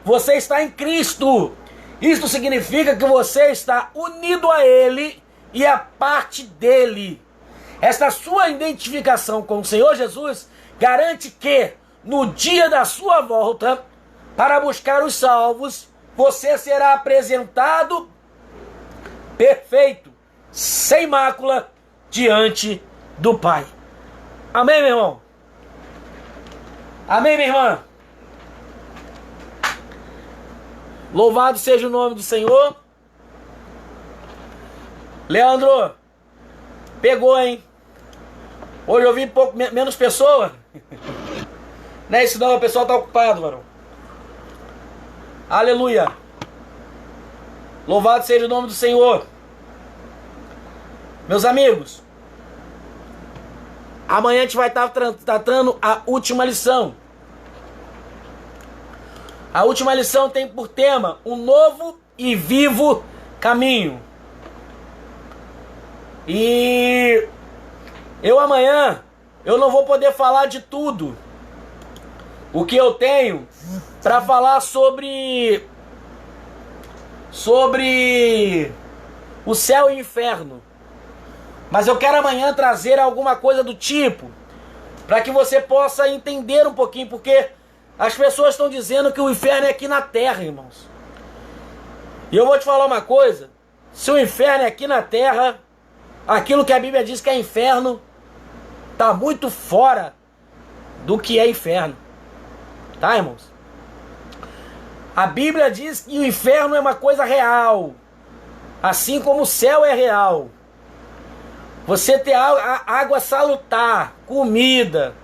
você está em Cristo. Isto significa que você está unido a Ele e a parte dele. Esta sua identificação com o Senhor Jesus garante que, no dia da sua volta, para buscar os salvos, você será apresentado perfeito, sem mácula, diante do Pai. Amém, meu irmão? Amém, minha irmã? Louvado seja o nome do Senhor. Leandro, pegou, hein? Hoje eu vi menos pessoa. Não é isso não, o pessoal tá ocupado, mano. Aleluia. Louvado seja o nome do Senhor. Meus amigos, amanhã a gente vai estar tratando a última lição. A última lição tem por tema um novo e vivo caminho. E amanhã eu não vou poder falar de tudo o que eu tenho para falar sobre o céu e o inferno. Mas eu quero amanhã trazer alguma coisa do tipo, para que você possa entender um pouquinho, porque as pessoas estão dizendo que o inferno é aqui na terra, irmãos. E eu vou te falar uma coisa: se o inferno é aqui na terra, aquilo que a Bíblia diz que é inferno está muito fora do que é inferno. Tá, irmãos? A Bíblia diz que o inferno é uma coisa real, assim como o céu é real. Você ter água salutar, comida,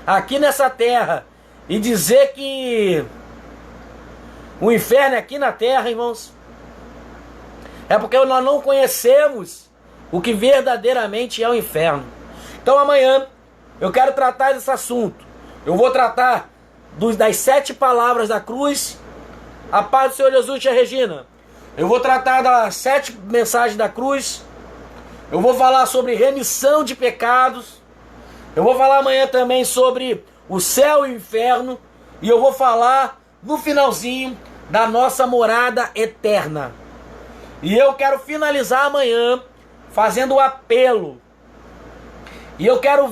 aqui nessa terra, e dizer que o inferno é aqui na terra, irmãos, é porque nós não conhecemos o que verdadeiramente é o inferno. Então amanhã eu quero tratar desse assunto. Eu vou tratar das 7 palavras da cruz. A paz do Senhor Jesus, tia Regina. Eu vou tratar das 7 mensagens da cruz. Eu vou falar sobre remissão de pecados. Eu vou falar amanhã também sobre o céu e o inferno. E eu vou falar no finalzinho da nossa morada eterna. E eu quero finalizar amanhã fazendo um apelo. E eu quero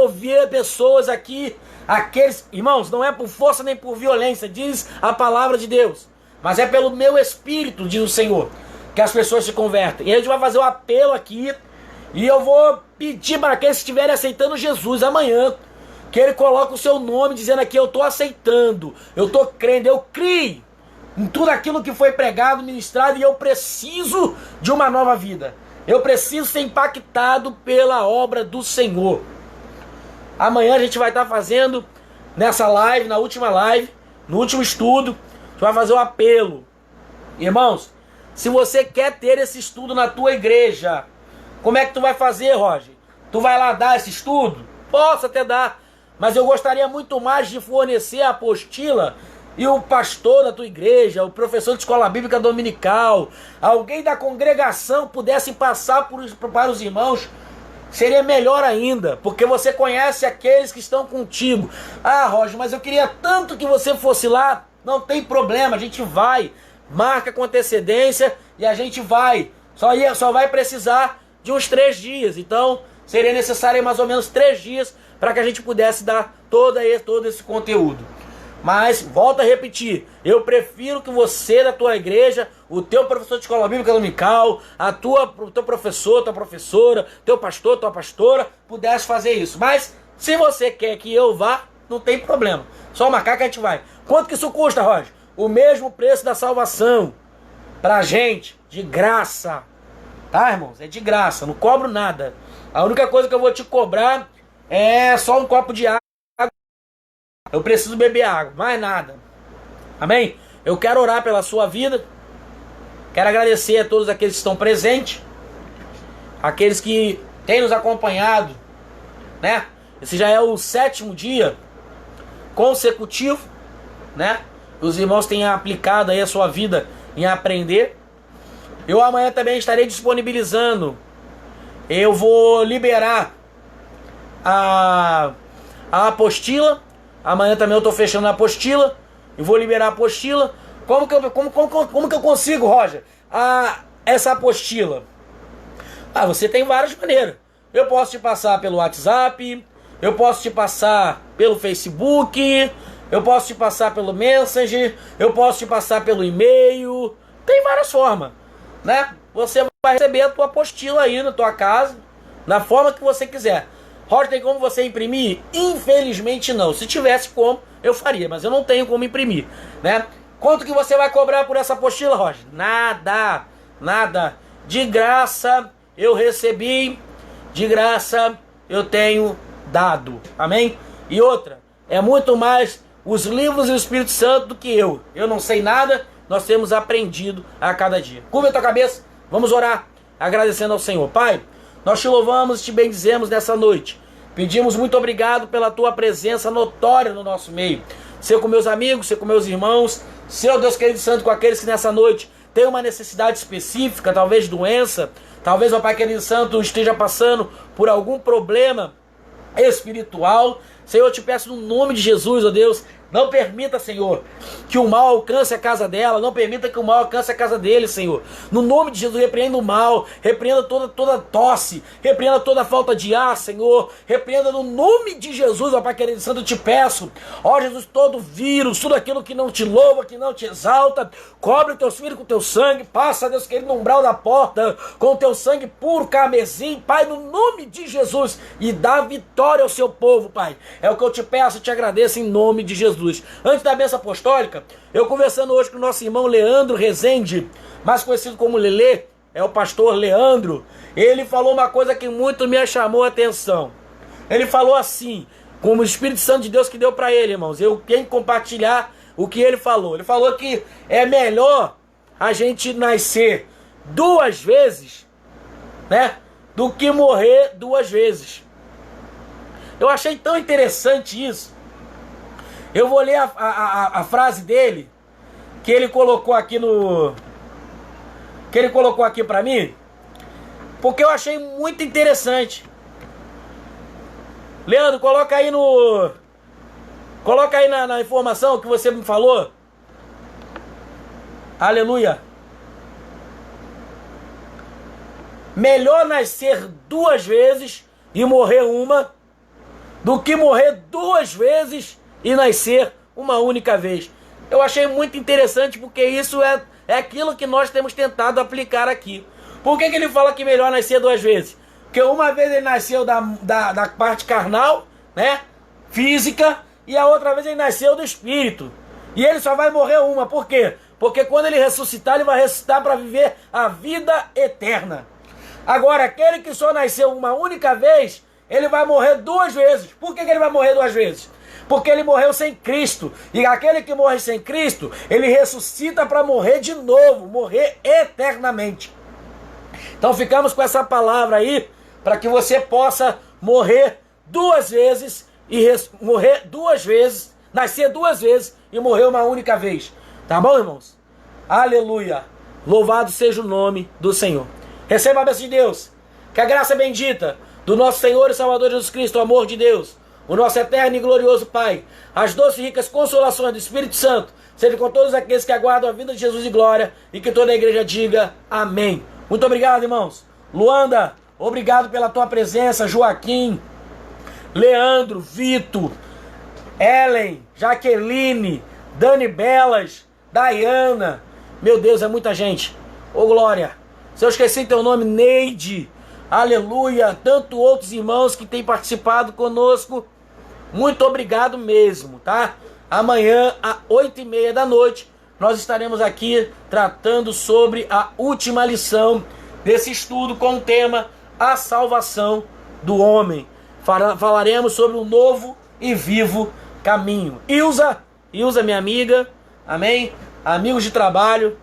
ouvir pessoas aqui, aqueles, irmãos, não é por força nem por violência, diz a palavra de Deus, mas é pelo meu espírito, diz o Senhor, que as pessoas se convertem. E a gente vai fazer um apelo aqui, e eu vou pedir para aqueles que estiverem aceitando Jesus amanhã, que ele coloque o seu nome, dizendo aqui: eu estou aceitando, eu estou crendo, eu criei em tudo aquilo que foi pregado, ministrado, e eu preciso de uma nova vida. Eu preciso ser impactado pela obra do Senhor. Amanhã a gente vai estar fazendo, nessa live, na última live, no último estudo, a gente vai fazer um apelo. Irmãos, se você quer ter esse estudo na tua igreja, como é que tu vai fazer, Roger? Tu vai lá dar esse estudo? Posso até dar, mas eu gostaria muito mais de fornecer a apostila, e o pastor da tua igreja, o professor de escola bíblica dominical, alguém da congregação pudesse passar para os irmãos, seria melhor ainda, porque você conhece aqueles que estão contigo. Ah, Roger, mas eu queria tanto que você fosse lá. Não tem problema, a gente vai, marca com antecedência e a gente vai. Só vai precisar de uns 3 dias, então seria necessário mais ou menos 3 dias para que a gente pudesse dar todo esse conteúdo. Mas, volto a repetir, eu prefiro que você da tua igreja, o teu professor de escola bíblica dominical, o teu professor, tua professora, teu pastor, tua pastora, pudesse fazer isso. Mas, se você quer que eu vá, não tem problema. Só marcar que a gente vai. Quanto que isso custa, Roger? O mesmo preço da salvação. Pra gente, de graça. Tá, irmãos? É de graça, não cobro nada. A única coisa que eu vou te cobrar é só um copo de água. Eu preciso beber água, mais nada. Amém? Eu quero orar pela sua vida. Quero agradecer a todos aqueles que estão presentes, aqueles que têm nos acompanhado, né? Esse já é o 7º dia consecutivo, né? Os irmãos têm aplicado aí a sua vida em aprender. Eu amanhã também estarei disponibilizando. Eu vou liberar a apostila. Amanhã também eu estou fechando a apostila. E vou liberar a apostila. Como que eu consigo, Roger, essa apostila? Você tem várias maneiras. Eu posso te passar pelo WhatsApp. Eu posso te passar pelo Facebook. eu posso te passar pelo Messenger, eu posso te passar pelo e-mail, tem várias formas, né? Você vai receber a tua apostila aí na tua casa, da forma que você quiser. Roger, tem como você imprimir? Infelizmente não. Se tivesse como, eu faria, mas eu não tenho como imprimir, né? Quanto que você vai cobrar por essa apostila, Roger? Nada, nada. De graça eu recebi, de graça eu tenho dado, amém? E outra, é muito mais os livros e o Espírito Santo do que eu. Eu não sei nada, nós temos aprendido a cada dia. Curva a tua cabeça, vamos orar, agradecendo ao Senhor. Pai, nós te louvamos e te bendizemos nessa noite. Pedimos muito obrigado pela tua presença notória no nosso meio. Ser com meus amigos, ser com meus irmãos, ser, Deus querido santo, com aqueles que nessa noite têm uma necessidade específica, talvez doença, talvez, ó Pai querido santo, esteja passando por algum problema espiritual. Senhor, eu te peço no nome de Jesus, ó Deus, não permita, Senhor, que o mal alcance a casa dela, não permita que o mal alcance a casa dele, Senhor. No nome de Jesus, repreenda o mal, repreenda toda tosse, repreenda toda falta de ar, Senhor. Repreenda no nome de Jesus, ó Pai querido santo, eu te peço, ó Jesus, todo vírus, tudo aquilo que não te louva, que não te exalta, cobre os teus filhos com o teu sangue, passa, Deus querido, no umbral da porta, com o teu sangue puro, carmesim, Pai, no nome de Jesus, e dá vitória ao seu povo, Pai. É o que eu te peço e te agradeço em nome de Jesus. Antes da bênção apostólica, eu conversando hoje com o nosso irmão Leandro Rezende, mais conhecido como Lelê, é o pastor Leandro. Ele falou uma coisa que muito me chamou a atenção. Ele falou assim, como o Espírito Santo de Deus que deu para ele, irmãos, eu tenho que compartilhar o que ele falou. Ele falou que é melhor a gente nascer 2 vezes, né, do que morrer 2 vezes. Eu achei tão interessante isso. Eu vou ler a frase dele, que ele colocou aqui para mim, porque eu achei muito interessante. Leandro, coloca aí na informação que você me falou. Aleluia. Melhor nascer 2 vezes e morrer uma, do que morrer 2 vezes e nascer uma única vez. Eu achei muito interessante, porque isso é aquilo que nós temos tentado aplicar aqui. Por que ele fala que melhor nascer 2 vezes? Porque uma vez ele nasceu da parte carnal, né, física, e a outra vez ele nasceu do espírito. E ele só vai morrer uma. Por quê? Porque quando ele ressuscitar, ele vai ressuscitar para viver a vida eterna. Agora, aquele que só nasceu uma única vez, ele vai morrer 2 vezes. Por que ele vai morrer 2 vezes? Porque ele morreu sem Cristo. E aquele que morre sem Cristo, ele ressuscita para morrer de novo, morrer eternamente. Então ficamos com essa palavra aí, para que você possa morrer 2 vezes, morrer 2 vezes, nascer 2 vezes e morrer uma única vez. Tá bom, irmãos? Aleluia! Louvado seja o nome do Senhor. Receba a bênção de Deus. Que a graça bendita do nosso Senhor e Salvador Jesus Cristo, o amor de Deus, o nosso eterno e glorioso Pai, as doces e ricas consolações do Espírito Santo, seja com todos aqueles que aguardam a vinda de Jesus em glória, e que toda a igreja diga amém. Muito obrigado, irmãos. Luanda, obrigado pela tua presença. Joaquim, Leandro, Vitor, Ellen, Jaqueline, Dani Belas, Dayana. Meu Deus, é muita gente. Ô glória. Se eu esqueci teu nome, Neide, aleluia. Tanto outros irmãos que têm participado conosco. Muito obrigado mesmo, tá? Amanhã, às 8h30 da noite, nós estaremos aqui tratando sobre a última lição desse estudo com o tema A Salvação do Homem. Falaremos sobre um novo e vivo caminho. Ilza, minha amiga, amém? Amigos de trabalho,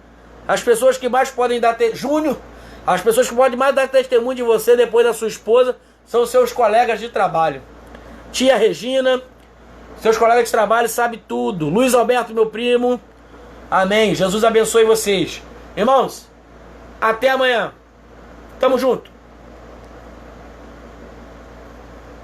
as pessoas que mais podem dar... Júnior, as pessoas que podem mais dar testemunho de você depois da sua esposa são seus colegas de trabalho. Tia Regina, seus colegas de trabalho sabem tudo. Luiz Alberto, meu primo, amém. Jesus abençoe vocês. Irmãos, até amanhã. Tamo junto.